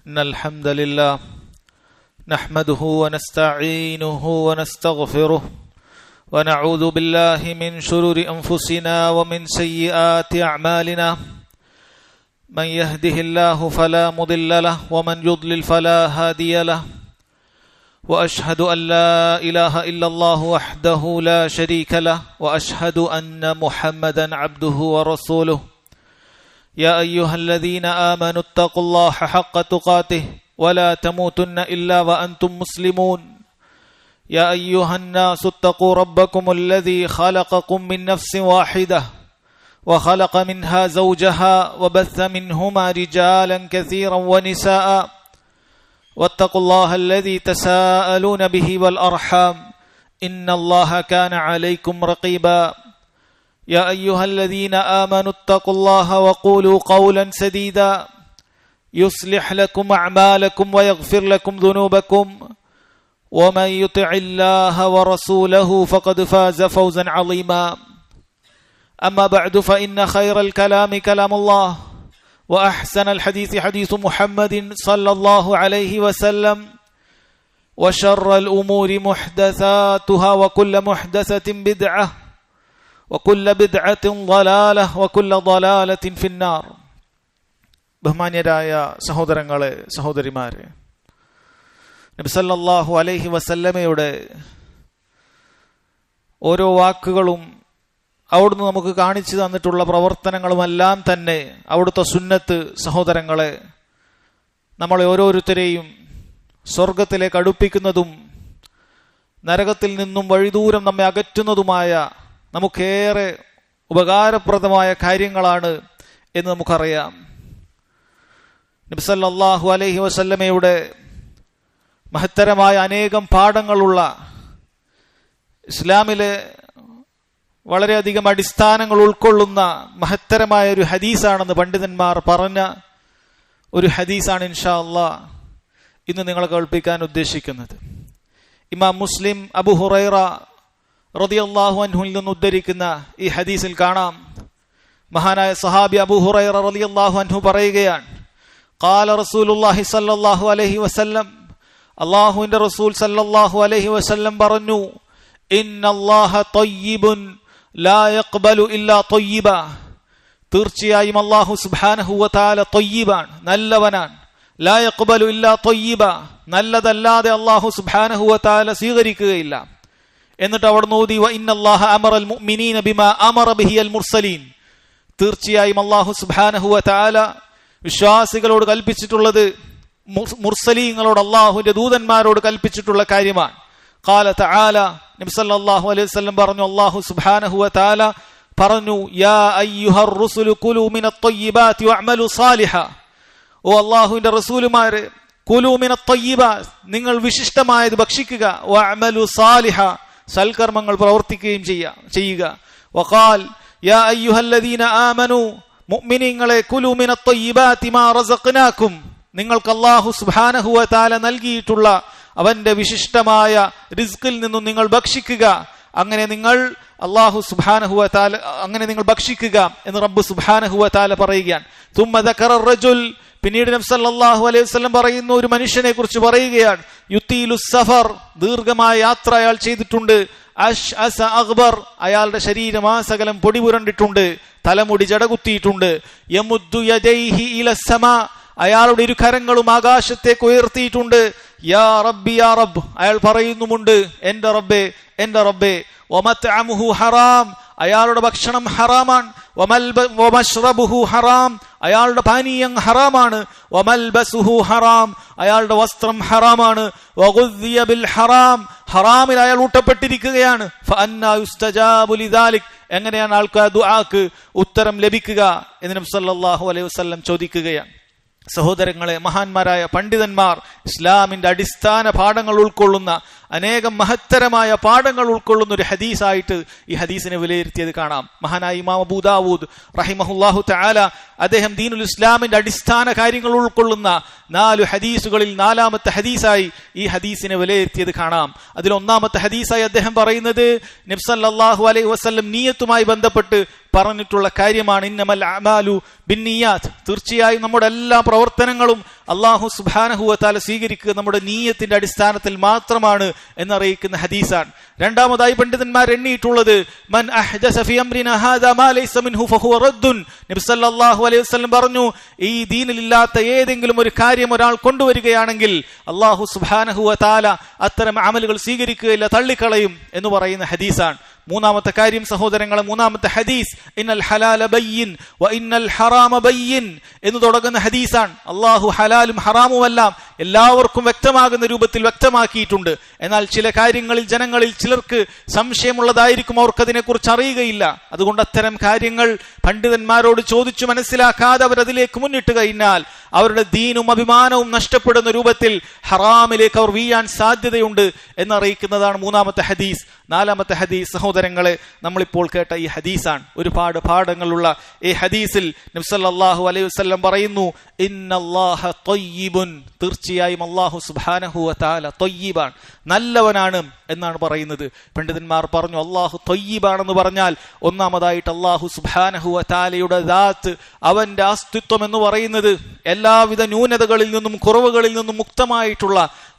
إن الحمد لله نحمده ونستعينه ونستغفره ونعوذ بالله من شرور أنفسنا ومن سيئات أعمالنا من يهده الله فلا مضل له ومن يضلل فلا هادي له وأشهد أن لا إله إلا الله وحده لا شريك له وأشهد أن محمدا عبده ورسوله يا أيها الذين آمنوا اتقوا الله حق تقاته ولا تموتن إلا وأنتم مسلمون يا أيها الناس اتقوا ربكم الذي خلقكم من نفس واحدة وخلق منها زوجها وبث منهما رجالا كثيرا ونساء واتقوا الله الذي تساءلون به والأرحام إن الله كان عليكم رقيبا يا أيها الذين آمنوا اتقوا الله وقولوا قولا سديدا يصلح لكم أعمالكم ويغفر لكم ذنوبكم ومن يطع الله ورسوله فقد فاز فوزا عظيما أما بعد فإن خير الكلام كلام الله وأحسن الحديث حديث محمد صلى الله عليه وسلم وشر الأمور محدثاتها وكل محدثة بدعة وكل بدعة ضلالة وكل ضلالة في النار. ബഹുമാന്യരായ സഹോദരങ്ങളെ, സഹോദരിമാരെ, നബി സല്ലല്ലാഹു അലൈഹി വസല്ലമയുടെ ഓരോ വാക്കുകളും അവിടുന്ന് നമുക്ക് കാണിച്ചു തന്നിട്ടുള്ള പ്രവർത്തനങ്ങളുമെല്ലാം തന്നെ അവിടുത്തെ സുന്നത്ത് സഹോദരങ്ങളെ നമ്മളെ ഓരോരുത്തരെയും സ്വർഗത്തിലേക്ക് അടുപ്പിക്കുന്നതും നരകത്തിൽ നിന്നും വഴിദൂരം നമ്മെ അകറ്റുന്നതുമായ നമുക്കേറെ ഉപകാരപ്രദമായ കാര്യങ്ങളാണ് എന്ന് നമുക്കറിയാം. നബി സല്ലല്ലാഹു അലൈഹി വസല്ലമയുടെ മഹത്തരമായ അനേകം പാഠങ്ങളുള്ള ഇസ്ലാമിലെ വളരെയധികം അടിസ്ഥാനങ്ങൾ ഉൾക്കൊള്ളുന്ന മഹത്തരമായ ഒരു ഹദീസാണെന്ന് പണ്ഡിതന്മാർ പറഞ്ഞ ഒരു ഹദീസാണ് ഇൻഷാ അല്ലാഹ് ഇന്ന് നിങ്ങളെ കേൾപ്പിക്കാൻ ഉദ്ദേശിക്കുന്നത്. ഇമാം മുസ്ലിം അബൂ ഹുറൈറ റളിയല്ലാഹു അൻഹുവിൽ നിന്ന് ഉദ്ധരിക്കുന്ന ഈ ഹദീസിൽ കാണാം, മഹാനായ സഹാബി അബൂ ഹുറൈറ റളിയല്ലാഹു അൻഹു പറയുകയാണ്, ഖാല റസൂലുള്ളാഹി സ്വല്ലല്ലാഹു അലൈഹി വസല്ലം, അല്ലാഹുവിന്റെ റസൂൽ സല്ലല്ലാഹു അലൈഹി വസല്ലം പറഞ്ഞു, ഇന്നല്ലാഹ ത്വയ്യിബുൻ ലാ യഖ്ബലു ഇല്ലാ ത്വയ്യിബ, തീർച്ചയായും അല്ലാഹു സുബ്ഹാനഹു വ തആല ത്വയ്യിബാണ്, നല്ലവനാണ്. ലാ യഖ്ബലു ഇല്ലാ ത്വയ്യിബ, നല്ലതല്ലാതെ അല്ലാഹു സുബ്ഹാനഹു വ തആല സ്വീകരിക്കുകയില്ല. എന്നിട്ട് അവിടുന്ന് ഓതി, വ ഇന്നല്ലാഹ അമറൽ മുഅ്മിനീന ബിമാ അമറ ബിഹി അൽ മുർസലീൻ, തീർച്ചയായും അല്ലാഹു സുബ്ഹാനഹു വ തആല വിശ്വാസികളോട് കൽപ്പിച്ചിട്ടുള്ളത് മുർസലീങ്ങളോട്, അല്ലാഹുവിന്റെ ദൂതന്മാരോട് കൽപ്പിച്ചിട്ടുള്ള കാര്യമാണ്. ഖാല തആല, നബി സല്ലല്ലാഹു അലൈഹി വസല്ലം പറഞ്ഞു, അല്ലാഹു സുബ്ഹാനഹു വ തആല പറഞ്ഞു, യാ അയ്യുഹർ റുസുലു കുലു മിനത് ത്വയ്യിബാതി വഅമലു സാലിഹാ, ഓ അല്ലാഹുവിന്റെ റസൂലുമാരെ, കുലു മിനത് ത്വയ്യിബാത്, നിങ്ങൾ വിശിഷ്ടമായത് ഭക്ഷിക്കുക, വഅമലു സാലിഹാ, സൽക്കർമ്മങ്ങൾ പ്രവർത്തിക്കുകയും ചെയ്യുക. വഖാൽ യാ അയ്യുഹല്ലദീന ആമനു, മുഅ്മിനീങ്ങളെ, കുലു മിനത് ത്വയ്യിബാതി മാ റസഖ്നാകും, നിങ്ങൾക്ക് അല്ലാഹു സുബ്ഹാനഹു വ തആല നൽകിയിട്ടുള്ള അവന്റെ വിശിഷ്ടമായ റിസ്കിൽ നിന്നും നിങ്ങൾ ഭക്ഷിക്കുക. അങ്ങനെ നിങ്ങൾ അല്ലാഹു സുബ്ഹാനഹു വ തആല അങ്ങനെ നിങ്ങൾ ഭക്ഷിക്കുക എന്ന് റബ്ബ് സുബ്ഹാനഹു വ തആല പറയുകയാണ്. തുമ്മ ദക്കറ റജുൽ, പിന്നീട് നബി സല്ലല്ലാഹു അലൈഹി വസല്ലം പറയുന്നു, ഒരു മനുഷ്യനെ കുറിച്ച് പറയുകയാണ്, യുത്തീലുസ് സഫർ, ദീർഘമായ യാത്ര അയാൾ ചെയ്തിട്ടുണ്ട്, അശ്അസ അഗ്ബർ, അയാളുടെ ശരീരമാസകലം പൊടി പുരണ്ടിട്ടുണ്ട്, തലമുടി ജടകുത്തിയിട്ടുണ്ട്, യമുദ്ദു യദൈഹി ഇലസ് സമാ, അയാളുടെ ഇരു കരങ്ങളും ആകാശത്തേക്ക് ഉയർത്തിയിട്ടുണ്ട്, യാ റബ്ബി യാ റബ്ബ്, അയാൾ പറയുന്നുമുണ്ട്, എന്റെ റബ്ബേ എന്റെ റബ്ബേ. വമത്അമുഹു ഹറാം, അയാളുടെ ഭക്ഷണം ഹറാമാണ്, വമശ്റബുഹു ഹറാം, അയാളുടെ പാനീയം ഹറാമാണ്, വമൽബസുഹു ഹറാം, അയാളുടെ വസ്ത്രം ഹറാമാണ്, വഗുദ്ദിയ ബിൽ ഹറാം, ഹറാമിൽ അയാൾ ഊട്ടപ്പെട്ടിരിക്കുകയാണ്. ഫഅന്നാ യുസ്തജാബു ലിദാലിക്, എങ്ങനെയാണ് ആൾക്ക് ദുആക്ക് ഉത്തരം ലഭിക്കുക എന്ന് നബി സല്ലല്ലാഹു അലൈഹി വസല്ലം ചോദിക്കുകയാണ്. സഹോദരങ്ങളെ, മഹാന്മാരായ പണ്ഡിതന്മാർ ഇസ്ലാമിന്റെ അടിസ്ഥാന പാഠങ്ങൾ ഉൾക്കൊള്ളുന്ന അനേകം മഹത്തരമായ പാഠങ്ങൾ ഉൾക്കൊള്ളുന്ന ഒരു ഹദീസായിട്ട് ഈ ഹദീസിനെ വിലയിരുത്തിയത് കാണാം. മഹാനായ ഇമാം അബൂ ദാവൂദ് റഹിമഹുല്ലാഹു തആല അദ്ദേഹം ദീനുൽ ഇസ്ലാമിന്റെ അടിസ്ഥാന കാര്യങ്ങൾ ഉൾക്കൊള്ളുന്ന 4 ഹദീസുകളിൽ 4ാമത്തെ ഹദീസായി ഈ ഹദീസിനെ വിലയിരുത്തിയത് കാണാം. അതിൽ 1ാമത്തെ ഹദീസായി അദ്ദേഹം പറയുന്നത് നബി സല്ലല്ലാഹു അലൈഹി വസല്ലം നിയ്യത്തുമായി ബന്ധപ്പെട്ട് പറഞ്ഞിട്ടുള്ള കാര്യമാണ്. ഇന്നമൽ അഅമാലു ബിന്നിയാത്ത്, തീർച്ചയായും നമ്മുടെ എല്ലാ പ്രവർത്തനങ്ങളും അള്ളാഹു സുബ്ഹാനഹു വ തആല സ്വീകരിക്കുക നമ്മുടെ നീയത്തിന്റെ അടിസ്ഥാനത്തിൽ മാത്രമാണ് എന്നറിയിക്കുന്ന ഹദീസാണ്. രണ്ടാമതായി പണ്ഡിതന്മാർ എണ്ണിയിട്ടുള്ളത് മൻ അഹ്ദസ ഫീ അംരിനാ ഹാദാ മാ ലൈസ മിൻഹു ഫഹുവ റദ്ദുൻ. നബി സല്ലല്ലാഹു അലൈഹി വസല്ലം പറഞ്ഞു, ഈ ദീനിലില്ലാത്ത ഏതെങ്കിലും ഒരു കാര്യം ഒരാൾ കൊണ്ടുവരികയാണെങ്കിൽ അള്ളാഹു സുബ്ഹാനഹു വ തആല അത്തരം അമലുകൾ സ്വീകരിക്കുകയില്ല, തള്ളിക്കളയും എന്ന് പറയുന്ന ഹദീസാണ്. മൂന്നാമത്തെ കാര്യം സഹോദരങ്ങളെ, മൂന്നാമത്തെ ഹദീസ് ഇന്നൽ ഹലാല ബയ്യിൻ വ ഇന്നൽ ഹറാമ ബയ്യിൻ എന്ന് തുടങ്ങുന്ന ഹദീസാണ്. അള്ളാഹു ഹലാലും ഹറാമുമെല്ലാം എല്ലാവർക്കും വ്യക്തമാകുന്ന രൂപത്തിൽ വ്യക്തമാക്കിയിട്ടുണ്ട്. എന്നാൽ ചില കാര്യങ്ങളിൽ ജനങ്ങളിൽ ചിലർക്ക് സംശയമുള്ളതായിരിക്കും, അവർക്കതിനെക്കുറിച്ച് അറിയുകയില്ല. അതുകൊണ്ട് അത്തരം കാര്യങ്ങൾ പണ്ഡിതന്മാരോട് ചോദിച്ചു മനസ്സിലാക്കാതെ അവരതിലേക്ക് മുന്നിട്ട് കഴിഞ്ഞാൽ അവരുടെ ദീനും അഭിമാനവും നഷ്ടപ്പെടുന്ന രൂപത്തിൽ ഹറാമിലേക്ക് അവർ വീഴാൻ സാധ്യതയുണ്ട് എന്നറിയിക്കുന്നതാണ് മൂന്നാമത്തെ ഹദീസ്. നാലാമത്തെ ഹദീസ് സഹോദരങ്ങളെ, നമ്മളിപ്പോൾ കേട്ട ഈ ഹദീസാണ്. ഒരുപാട് പാഠങ്ങളുള്ള ഈ ഹദീസിൽ നബി സല്ലല്ലാഹു അലൈഹി വസല്ലം പറയുന്നു, ഇന്നല്ലാഹ ത്വയ്യിബുൻ, തീർച്ചയായും അല്ലാഹു സുബ്ഹാനഹു വ തആല ത്വയ്യിബാണ്, നല്ലവനാണ് എന്നാണ് പറയുന്നത്. പണ്ഡിതന്മാർ പറഞ്ഞു, അല്ലാഹു ത്വയ്യിബാണെന്ന് പറഞ്ഞാൽ ഒന്നാമതായിട്ട് അല്ലാഹു സുബ്ഹാനഹു വ തആലയുടെ ദാത്ത്, അവന്റെ അസ്തിത്വം എന്ന് പറയുന്നത് എല്ലാവിധ ന്യൂനതകളിൽ നിന്നും കുറവുകളിൽ നിന്നും മുക്തമായിട്ടുള്ള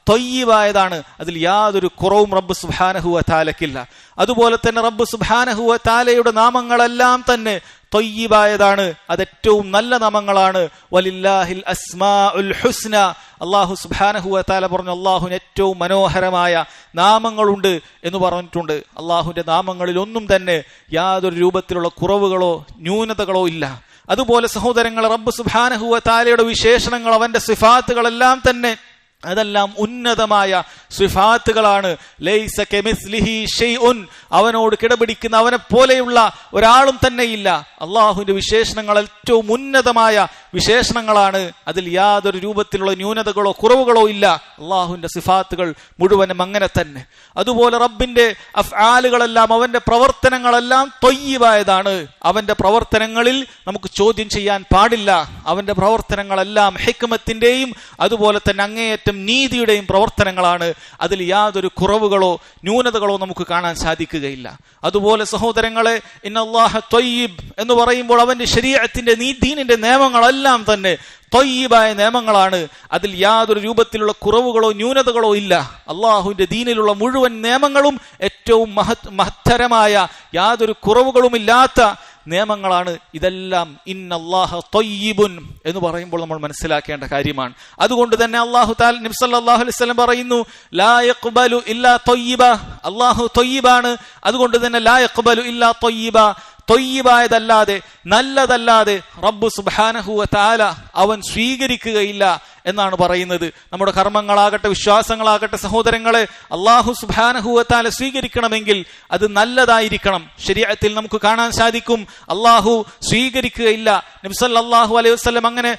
ത്വയ്യിബായതാണ്. അതിൽ യാതൊരു കുറവും റബ്ബ് സുബ്ഹാനഹു വ തആലക്കില്ല. അതുപോലെ തന്നെ റബ്ബ് സുബ്ഹാനഹു വ തആലയുടെ നാമങ്ങളെല്ലാം തന്നെ ത്വയ്യിബായതാണ്, അത് ഏറ്റവും നല്ല നാമങ്ങളാണ്. വലില്ലാഹിൽ അസ്മാഉൽ ഹുസ്ന, അല്ലാഹു സുബ്ഹാനഹു വ തആല പറഞ്ഞു അല്ലാഹുവിന് ഏറ്റവും മനോഹരമായ നാമങ്ങളുണ്ട് എന്ന് പറഞ്ഞിട്ടുണ്ട്. അല്ലാഹുവിന്റെ നാമങ്ങളിൽ ഒന്നും തന്നെ യാതൊരു രൂപത്തിലുള്ള കുറവുകളോ ന്യൂനതകളോ ഇല്ല. അതുപോലെ സഹോദരങ്ങൾ, റബ്ബ് സുബ്ഹാനഹു വ തആലയുടെ വിശേഷണങ്ങൾ, അവന്റെ സിഫാത്തുകളെല്ലാം തന്നെ അതെല്ലാം ഉന്നതമായ സിഫാത്തുകളാണ്. ലൈസ കമിസ്ലിഹി ഷൈഉൻ, അവനോട് കിടപിടിക്കുന്ന അവനെ പോലെയുള്ള ഒരാളും തന്നെയില്ല. അള്ളാഹുവിന്റെ വിശേഷണങ്ങൾ ഏറ്റവും ഉന്നതമായ വിശേഷണങ്ങളാണ്, അതിൽ യാതൊരു രൂപത്തിലുള്ള ന്യൂനതകളോ കുറവുകളോ ഇല്ല. അള്ളാഹുവിന്റെ സിഫാത്തുകൾ മുഴുവനും അങ്ങനെ തന്നെ. അതുപോലെ റബ്ബിന്റെ അഫ്ആലുകളെല്ലാം, അവന്റെ പ്രവർത്തനങ്ങളെല്ലാം ത്വയ്യിബായതാണ്. അവന്റെ പ്രവർത്തനങ്ങളിൽ നമുക്ക് ചോദ്യം ചെയ്യാൻ പാടില്ല. അവന്റെ പ്രവർത്തനങ്ങളെല്ലാം ഹിക്മത്തിന്റെയും അതുപോലെ തന്നെ അങ്ങേയറ്റം നീതിയുടെയും പ്രവർത്തനങ്ങളാണ്. അതിൽ യാതൊരു കുറവുകളോ ന്യൂനതകളോ നമുക്ക് കാണാൻ സാധിക്കുകയില്ല. അതുപോലെ സഹോദരങ്ങളെ, ഇന്നല്ലാഹ ത്വയ്യിബ് എന്ന് പറയുമ്പോൾ അവന്റെ ശരീഅത്തിന്റെ ദീനിന്റെ നിയമങ്ങളെല്ലാം തന്നെ ത്വയ്യിബായ നിയമങ്ങളാണ്. അതിൽ യാതൊരു രൂപത്തിലുള്ള കുറവുകളോ ന്യൂനതകളോ ഇല്ല. അള്ളാഹുവിന്റെ ദീനിലുള്ള മുഴുവൻ നിയമങ്ങളും ഏറ്റവും മഹത്തരമായ യാതൊരു കുറവുകളുമില്ലാത്ത നിയമങ്ങളാണ്. ഇതെല്ലാം ഇന്നല്ലാഹ ത്വയ്യിബുൻ എന്ന് പറയുമ്പോൾ നമ്മൾ മനസ്സിലാക്കേണ്ട കാര്യമാണ്. അതുകൊണ്ട് തന്നെ അല്ലാഹു തആല നബി സല്ലല്ലാഹു അലൈഹി വസല്ലം പറയുന്നു, ലാ യഖ്ബലു ഇല്ലാ ത്വയ്യിബ, അല്ലാഹു ത്വയ്യിബാണ്. അതുകൊണ്ട് തന്നെ ലാ യഖ്ബലു ഇല്ലാ ത്വയ്യിബ, ത്വയ്യിബായതല്ലാതെ നല്ലതല്ലാതെ റബ്ബ് സുബ്ഹാനഹു വ തആല അവൻ സ്വീകരിക്കുകയില്ല എന്നാണ് പറയുന്നത്. നമ്മുടെ കർമ്മങ്ങളാകട്ടെ വിശ്വാസങ്ങളാകട്ടെ സഹോദരങ്ങളെ, അല്ലാഹു സുബ്ഹാനഹു വ തആല സ്വീകരിക്കണമെങ്കിൽ അത് നല്ലതായിരിക്കണം. ശരീഅത്തിൽ നമുക്ക് കാണാൻ സാധിക്കും അല്ലാഹു സ്വീകരിക്കുകയില്ല. നബി സല്ലല്ലാഹു അലൈഹി വസല്ലം അങ്ങനെ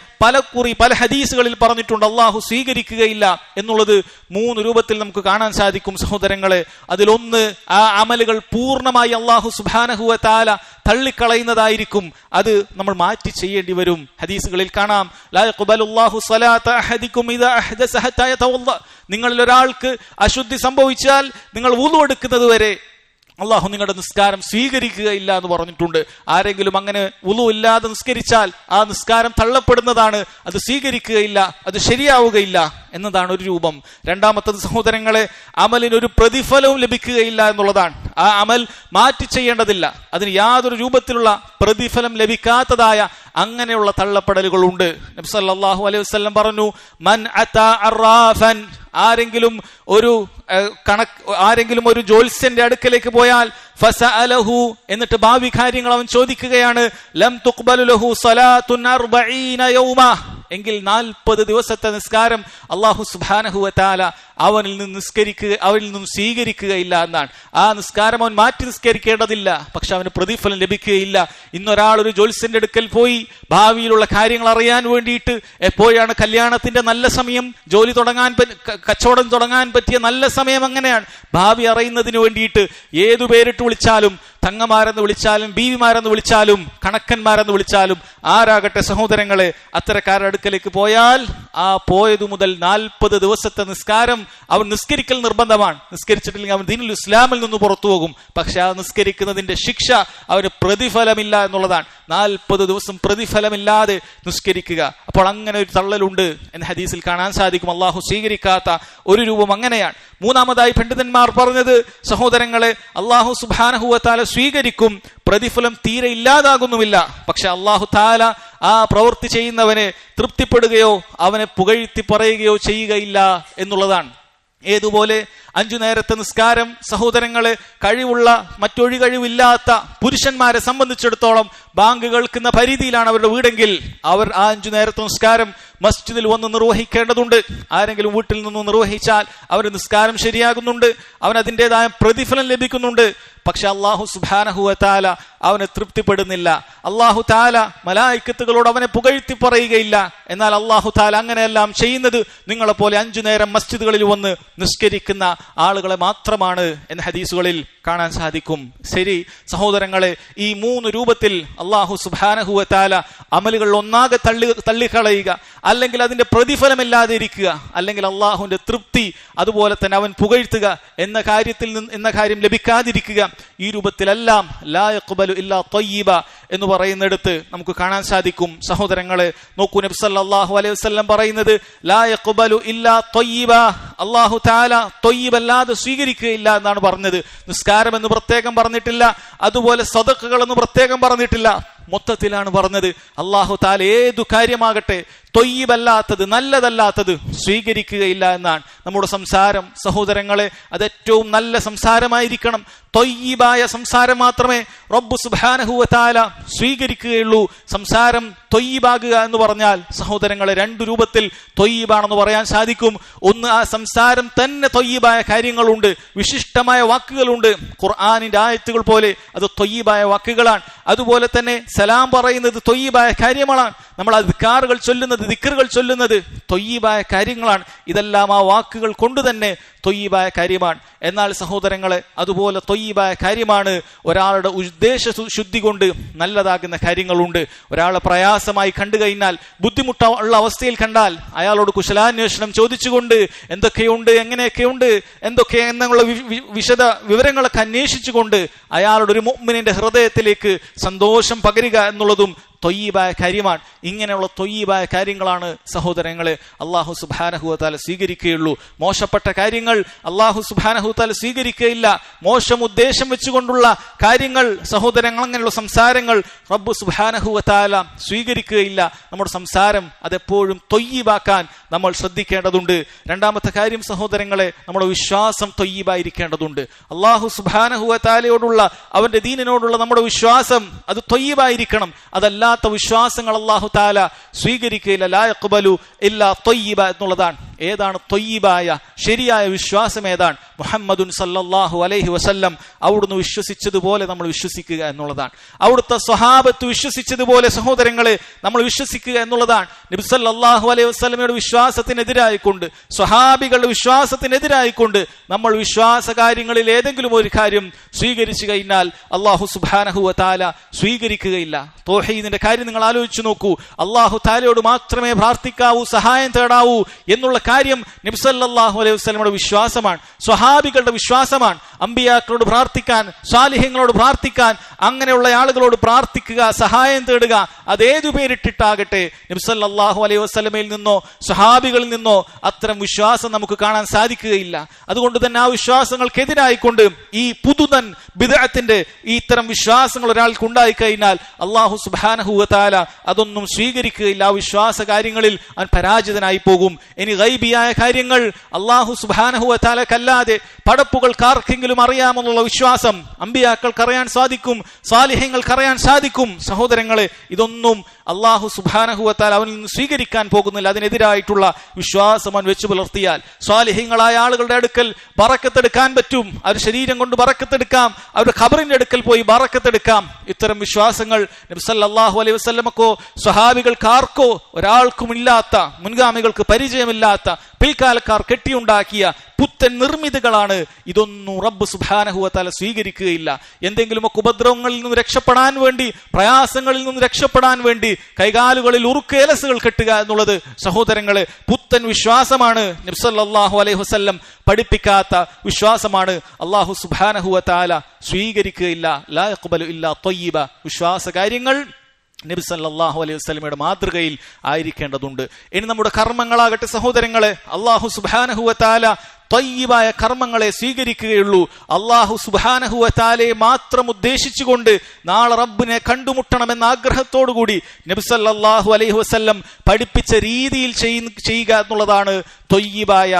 പല ഹദീസുകളിൽ പറഞ്ഞിട്ടുണ്ട് അല്ലാഹു സ്വീകരിക്കുകയില്ല എന്നുള്ളത്. 3 രൂപത്തിൽ നമുക്ക് കാണാൻ സാധിക്കും സഹോദരങ്ങളെ. അതിലൊന്ന്, ആ അമലുകൾ പൂർണ്ണമായി അല്ലാഹു സുബ്ഹാനഹു വ തആല തള്ളിക്കളയുന്നതായിരിക്കും. അത് നമ്മൾ മാറ്റി ചെയ്യേണ്ടി വരും. ഹദീസുകളിൽ കാണാം, ലാ യഖ്ബലുല്ലാഹു സ്വലാത അഹദികും ഇദാ അഹ്ദസ ഹത്താ യതവല്ല, നിങ്ങളിൽ ഒരാൾക്ക് അശുദ്ധി സംഭവിച്ചാൽ നിങ്ങൾ വുളു എടുക്കുന്നത് വരെ അള്ളാഹു നിങ്ങളുടെ നിസ്കാരം സ്വീകരിക്കുകയില്ല എന്ന് പറഞ്ഞിട്ടുണ്ട്. ആരെങ്കിലും അങ്ങനെ വുളു ഇല്ലാതെ നിസ്കരിച്ചാൽ ആ നിസ്കാരം തള്ളപ്പെടുന്നതാണ്, അത് സ്വീകരിക്കുകയില്ല, അത് ശരിയാവുകയില്ല എന്നതാണ് ഒരു രൂപം. രണ്ടാമത്തത് സഹോദരങ്ങളെ, അമലിനൊരു പ്രതിഫലവും ലഭിക്കുകയില്ല എന്നുള്ളതാണ്. ആ അമൽ മാറ്റി ചെയ്യേണ്ടതില്ല, അതിന് യാതൊരു രൂപത്തിലുള്ള പ്രതിഫലം ലഭിക്കാത്തതായ അങ്ങനെയുള്ള തള്ളപ്പെടലുകളുണ്ട്. നബി സല്ലല്ലാഹു അലൈഹി വസല്ലം പറഞ്ഞു, മൻ അതാ അറാഫൻ, ആരെങ്കിലും ഒരു ജ്യോത്സ്യന്റെ അടുക്കലേക്ക് പോയാൽ ഫസഅലഹു, എന്നിട്ട് ഭാവി കാര്യങ്ങൾ അവൻ ചോദിക്കുകയാണ്, ലം തുഖ്ബലു ലഹു സ്വലാത്തുൻ 40 യൗമ, എങ്കിൽ 40 ദിവസത്തെ നിസ്കാരം അല്ലാഹു സുബ്ഹാനഹു വ തആല അവനിൽ നിന്ന് സ്വീകരിക്കുകയില്ല എന്നാണ്. ആ നിസ്കാരം അവൻ മാറ്റി നിസ്കരിക്കേണ്ടതില്ല, പക്ഷെ അവന് പ്രതിഫലം ലഭിക്കുകയില്ല. ഇന്നൊരാൾ ഒരു ജ്യോത്സ്യന്റെ അടുക്കൽ പോയി ഭാവിയിലുള്ള കാര്യങ്ങൾ അറിയാൻ വേണ്ടിയിട്ട്, എപ്പോഴാണ് കല്യാണത്തിന്റെ നല്ല സമയം, ജോലി തുടങ്ങാൻ കച്ചവടം തുടങ്ങാൻ പറ്റിയ നല്ല സമയം, അങ്ങനെയാണ് ഭാവി അറിയുന്നതിന് വേണ്ടിയിട്ട് ഏതു പേരിട്ട് വിളിച്ചാലും, തങ്ങമാരെന്ന് വിളിച്ചാലും ബീവിമാരെന്ന് വിളിച്ചാലും കണക്കന്മാരെന്ന് വിളിച്ചാലും ആരാകട്ടെ സഹോദരങ്ങളെ, അത്തരക്കാരുടെ അടുക്കലേക്ക് പോയാൽ ആ പോയതു മുതൽ 40 ദിവസത്തെ നിസ്കാരം അവൻ നിസ്കരിക്കൽ നിർബന്ധമാണ്. നിസ്കരിച്ചിട്ടില്ലെങ്കിൽ അവൻ ദീനുൽ ഇസ്ലാമിൽ നിന്ന് പുറത്തു പോകും. പക്ഷെ ആ നിസ്കരിക്കുന്നതിന്റെ ശിക്ഷ അവന് പ്രതിഫലമില്ല എന്നുള്ളതാണ്. 40 ദിവസം പ്രതിഫലമില്ലാതെ നിസ്കരിക്കുക. അപ്പോൾ അങ്ങനെ ഒരു തള്ളലുണ്ട് എന്ന് ഹദീസിൽ കാണാൻ സാധിക്കും. അള്ളാഹു സ്വീകരിക്കാത്ത ഒരു രൂപം അങ്ങനെയാണ്. മൂന്നാമതായി പണ്ഡിതന്മാർ പറഞ്ഞത്, സഹോദരങ്ങളെ, അള്ളാഹു സുബ്ഹാനഹു വ തആല സ്വീകരിക്കും, പ്രതിഫലം തീരെ ഇല്ലാതാകുന്നുമില്ല. പക്ഷെ അള്ളാഹു തആല ആ പ്രവൃത്തി ചെയ്യുന്നവനെ തൃപ്തിപ്പെടുകയോ അവനെ പുകഴ്ത്തി പറയുകയോ ചെയ്യുകയില്ല എന്നുള്ളതാണ്. ഏതുപോലെ 5 നേരത്തെ നിസ്കാരം സഹോദരങ്ങളെ കഴിവുള്ള മറ്റൊരു കഴിവില്ലാത്ത പുരുഷന്മാരെ സംബന്ധിച്ചിടത്തോളം ബാങ്ക് കേൾക്കുന്ന പരിധിയിലാണ് അവരുടെ വീടെങ്കിൽ അവർ ആ 5 നേരത്തെ നിസ്കാരം മസ്ജിദിൽ വന്ന് നിർവഹിക്കേണ്ടതുണ്ട്. ആരെങ്കിലും വീട്ടിൽ നിന്ന് നിർവഹിച്ചാൽ അവരുടെ നിസ്കാരം ശരിയാകുന്നുണ്ട്, അവൻ അതിൻ്റെതായ പ്രതിഫലം ലഭിക്കുന്നുണ്ട്. പക്ഷെ അള്ളാഹു സുബ്ഹാനഹു വ തആല അവനെ തൃപ്തിപ്പെടുന്നില്ല. അള്ളാഹു തആല മലായിക്കത്തുകളോട് അവനെ പുകഴ്ത്തി പറയുകയില്ല. എന്നാൽ അള്ളാഹു തആല അങ്ങനെയെല്ലാം ചെയ്യുന്നത് നിങ്ങളെപ്പോലെ 5 നേരം മസ്ജിദുകളിൽ വന്ന് നിസ്കരിക്കുന്ന ആളുകളെ മാത്രമാണ് എന്ന് ഹദീസുകളിൽ കാണാൻ സാധിക്കും. ശരി സഹോദരങ്ങളെ, ഈ 3 രൂപത്തിൽ അള്ളാഹു സുബ്ഹാനഹു വ തആല അമലുകൾ ഒന്നാകെ തള്ളിക്കളയുക, അല്ലെങ്കിൽ അതിന്റെ പ്രതിഫലമില്ലാതെ ഇരിക്കുക, അല്ലെങ്കിൽ അള്ളാഹുവിന്റെ തൃപ്തി അതുപോലെ തന്നെ അവൻ പുകഴ്ത്തുക എന്ന കാര്യം ലഭിക്കാതിരിക്കുക, ഈ രൂപത്തിലെല്ലാം ലാ യഖ്ബലു ഇല്ലാ ത്വയ്യിബ എന്ന് പറയുന്നിടത്ത് നമുക്ക് കാണാൻ സാധിക്കും. സഹോദരങ്ങളെ നോക്കൂ, നബി സല്ലല്ലാഹു അലൈഹി വസല്ലം പറയുന്നത് ലാ യഖ്ബലു ഇല്ലാ ത്വയ്യിബ, അല്ലാഹു തആല ത്വയ്യിബല്ലാതെ സ്വീകരിക്കുകയില്ല എന്നാണ് പറഞ്ഞത്. നിസ്കാരം എന്ന് പ്രത്യേകം പറഞ്ഞിട്ടില്ല, അതുപോലെ സദഖകൾ എന്ന് പ്രത്യേകം പറഞ്ഞിട്ടില്ല, മൊത്തത്തിലാണ് പറഞ്ഞത്. അല്ലാഹു തആല ഏതു കാര്യമാകട്ടെ ത്വയ്യിബല്ലാത്തത്, നല്ലതല്ലാത്തത് സ്വീകരിക്കുകയില്ല എന്നാണ്. നമ്മുടെ സംസാരം സഹോദരങ്ങളെ അത് ഏറ്റവും നല്ല സംസാരമായിരിക്കണം. ത്വയ്യിബായ സംസാരം മാത്രമേ റബ്ബ് സുബ്ഹാനഹു വ തആല സ്വീകരിക്കുകയുള്ളൂ. സംസാരം ത്വയ്യിബാകുക എന്ന് പറഞ്ഞാൽ സഹോദരങ്ങളെ 2 രൂപത്തിൽ ത്വയ്യിബാണെന്ന് പറയാൻ സാധിക്കും. ഒന്ന്, ആ സംസാരം തന്നെ ത്വയ്യിബായ കാര്യങ്ങളുണ്ട്, വിശിഷ്ടമായ വാക്കുകളുണ്ട്. ഖുർആനിന്റെ ആയത്തുകൾ പോലെ അത് ത്വയ്യിബായ വാക്കുകളാണ്. അതുപോലെ തന്നെ സലാം പറയുന്നത് ത്വയ്യിബായ കാര്യങ്ങളാണ്. നമ്മൾ അദ്കാറുകൾ ചൊല്ലുന്നത്, ദിക്റുകൾ ചൊല്ലുന്നത് ത്വയ്യിബായ കാര്യങ്ങളാണ്. ഇതെല്ലാം ആ വാക്കുകൾ കൊണ്ട് തന്നെ ത്വയ്യിബായ കാര്യമാണ്. എന്നാൽ സഹോദരങ്ങളെ അതുപോലെ ത്വയ്യിബായ കാര്യമാണ് ഒരാളുടെ ഉദ്ദേശ ശുദ്ധി കൊണ്ട് നല്ലതാകുന്ന കാര്യങ്ങളുണ്ട്. ഒരാളെ പ്രയാസമായി കണ്ടു കഴിഞ്ഞാൽ, ബുദ്ധിമുട്ടുള്ള അവസ്ഥയിൽ കണ്ടാൽ അയാളോട് കുശലാന്വേഷണം ചോദിച്ചുകൊണ്ട് എന്തൊക്കെയുണ്ട്, എങ്ങനെയൊക്കെയുണ്ട്, എന്തൊക്കെ എന്നുള്ള വിശദ വിവരങ്ങളൊക്കെ അന്വേഷിച്ചുകൊണ്ട് അയാളുടെ ഒരു മുഅ്മിനിന്റെ ഹൃദയത്തിലേക്ക് സന്തോഷം പകരുക എന്നുള്ളതും ത്വയ്യിബായ കാര്യമാണ്. ഇങ്ങനെയുള്ള ത്വയ്യിബായ കാര്യങ്ങളാണ് സഹോദരങ്ങളെ അല്ലാഹു സുബ്ഹാനഹു വ തആല സ്വീകരിക്കുകയുള്ളൂ. മോശപ്പെട്ട കാര്യങ്ങൾ അല്ലാഹു സുബ്ഹാനഹു വ തആല സ്വീകരിക്കുകയില്ല. മോശം ഉദ്ദേശം വെച്ചുകൊണ്ടുള്ള കാര്യങ്ങൾ സഹോദരങ്ങൾ, അങ്ങനെയുള്ള സംസാരങ്ങൾ റബ്ബ് സുബ്ഹാനഹു വ തആല സ്വീകരിക്കുകയില്ല. നമ്മുടെ സംസാരം അതെപ്പോഴും ത്വയ്യിബാക്കാൻ നമ്മൾ ശ്രദ്ധിക്കേണ്ടതുണ്ട്. രണ്ടാമത്തെ കാര്യം സഹോദരങ്ങളെ, നമ്മുടെ വിശ്വാസം ത്വയ്യിബായിരിക്കേണ്ടതുണ്ട്. അല്ലാഹു സുബ്ഹാനഹു വ തആലയോടുള്ള, അവന്റെ ദീനിനോടുള്ള നമ്മുടെ വിശ്വാസം അത് ത്വയ്യിബായിരിക്കണം. അതല്ലാത്ത വിശ്വാസങ്ങൾ അല്ലാഹു തആല സ്വീകരിക്കുകയില്ല. ലാ യഖ്ബലു ഇല്ലാ ത്വയ്യിബ എന്നുള്ളതാണ്. ഏതാണ് ത്വയ്യിബായ ശരിയായ വിശ്വാസം? ഏതാണ്? മുഹമ്മദുൻ സല്ലല്ലാഹു അലൈഹി വസല്ലം അവിടുന്ന് വിശ്വസിച്ചതുപോലെ നമ്മൾ വിശ്വസിക്കുക എന്നുള്ളതാണ്. അവിടുത്തെ സ്വഹാബത്ത് വിശ്വസിച്ചതുപോലെ സഹോദരങ്ങളെ നമ്മൾ വിശ്വസിക്കുക എന്നുള്ളതാണ്. നബി സല്ലല്ലാഹു അലൈഹി വസല്ലമയുടെ വിശ്വാസത്തിനെതിരായിക്കൊണ്ട്, സ്വഹാബികളുടെ വിശ്വാസത്തിനെതിരായിക്കൊണ്ട് നമ്മൾ വിശ്വാസ കാര്യങ്ങളിൽ ഏതെങ്കിലും ഒരു കാര്യം സ്വീകരിച്ചു കഴിഞ്ഞാൽ അല്ലാഹു സുബ്ഹാനഹു വ തആല സ്വീകരിക്കുകയില്ല. തൗഹീദിന്റെ കാര്യം നിങ്ങൾ ആലോചിച്ചു നോക്കൂ. അല്ലാഹു തആലയോട് മാത്രമേ പ്രാർത്ഥിക്കാവൂ, സഹായം തേടാവൂ എന്നുള്ള കാര്യം നബി സല്ലല്ലാഹു അലൈഹി വസല്ലമയുടെ വിശ്വാസമാണ്, സ്വഹാബികളുടെ വിശ്വാസമാണ്. അമ്പിയാക്കളോട് പ്രാർത്ഥിക്കാൻ, സാലിഹ്യങ്ങളോട് പ്രാർത്ഥിക്കാൻ, അങ്ങനെയുള്ള ആളുകളോട് പ്രാർത്ഥിക്കുക, സഹായം തേടുക, അതേതു പേരിട്ടിട്ടാകട്ടെ നബി സല്ലല്ലാഹു അലൈഹി വസല്ലമയിൽ നിന്നോ സ്വഹാബികളിൽ നിന്നോ അത്തരം വിശ്വാസം നമുക്ക് കാണാൻ സാധിക്കുകയില്ല. അതുകൊണ്ട് തന്നെ ആ വിശ്വാസങ്ങൾക്കെതിരായിക്കൊണ്ട് ഈ പുതുതൻ ബിദ്അത്തിന്റെ ഈ ഇത്തരം വിശ്വാസങ്ങൾ ഒരാൾക്ക് ഉണ്ടായി കഴിഞ്ഞാൽ അല്ലാഹു സുബ്ഹാനഹു വ തആല അതൊന്നും സ്വീകരിക്കുകയില്ല. ആ വിശ്വാസ കാര്യങ്ങളിൽ അവൻ പരാജിതനായി പോകും. ഇനി ഗൈബിയായ കാര്യങ്ങൾ അല്ലാഹു സുബ്ഹാനഹു വ തആലക്കല്ലാതെ പടപ്പുകൾക്ക് ആർക്കെങ്കിലും അറിയാമെന്നുള്ള വിശ്വാസം അമ്പിയാക്കൾക്ക് അറിയാൻ സാധിക്കും, സാലിഹ്യങ്ങൾക്ക് അറിയാൻ സാധിക്കും. സഹോദരങ്ങളെ ഇതൊന്നും അല്ലാഹു സുബ്ഹാനഹു വ തആല അവനിൽ നിന്ന് സ്വീകരിക്കാൻ പോകുന്നില്ല. അതിനെതിരായിട്ടുള്ള വിശ്വാസം അവൻ വെച്ചു പുലർത്തിയാൽ സാലിഹ്യങ്ങളായ ആളുകളുടെ അടുക്കൽ ബറക്കത്തെടുക്കാൻ പറ്റും. അവരുടെ ശരീരം കൊണ്ട് ബറക്കത്തെടുക്കാം, അവരുടെ ഖബറിന്റെ അടുക്കൽ പോയി ബറക്കത്തെടുക്കാം. ഇത്തരം വിശ്വാസങ്ങൾ നബി സല്ലല്ലാഹു അലൈഹി വസല്ലമക്കോ സ്വഹാബികൾക്ക് ആർക്കോ ഒരാൾക്കും ഇല്ലാത്ത, മുൻഗാമികൾക്ക് പരിചയമില്ലാത്ത പിൽക്കാലക്കാർ കെട്ടിയുണ്ടാക്കിയ പുത്തൻ നിർമ്മിതികളാണ്. ഇതൊന്നും റബ്ബ് സുബ്ഹാനഹു വ തആല സ്വീകരിക്കുകയില്ല. എന്തെങ്കിലുമൊക്കെ ഉപദ്രവങ്ങളിൽ നിന്ന് രക്ഷപ്പെടാൻ വേണ്ടി, പ്രയാസങ്ങളിൽ നിന്ന് രക്ഷപ്പെടാൻ വേണ്ടി കൈകാലുകളിൽ ഉറുക്കേലസുകൾ കെട്ടുക എന്നുള്ളത് സഹോദരങ്ങളെ പുത്തൻ വിശ്വാസമാണ്. നബി സല്ലല്ലാഹു അലൈഹി വസല്ലം പഠിപ്പിക്കാത്ത വിശ്വാസമാണ്. അല്ലാഹു സുബ്ഹാനഹു വ തആല സ്വീകരിക്കുകയില്ല. ലാ യഖ്ബലു ഇല്ലാ ത്വയ്യിബ. വിശ്വാസ കാര്യങ്ങൾ നബി സല്ലല്ലാഹു അലൈഹി വസല്ലമയുടെ മാതൃകയിൽ ആയിരിക്കേണ്ടതുണ്ട്. ഇനി നമ്മുടെ കർമ്മങ്ങളാകട്ടെ സഹോദരങ്ങളെ, അല്ലാഹു സുബ്ഹാനഹു വ തആല ത്വയ്യിബായ കർമ്മങ്ങളെ സ്വീകരിക്കുകയുള്ളൂ. അല്ലാഹു സുബ്ഹാനഹു വ തആലയെ മാത്രം ഉദ്ദേശിച്ചുകൊണ്ട് നാളെ റബ്ബിനെ കണ്ടുമുട്ടണമെന്ന ആഗ്രഹത്തോടുകൂടി നബി സല്ലല്ലാഹു അലൈഹി വസല്ലം പഠിപ്പിച്ച രീതിയിൽ ചെയ്യുക എന്നുള്ളതാണ് ത്വയ്യിബായ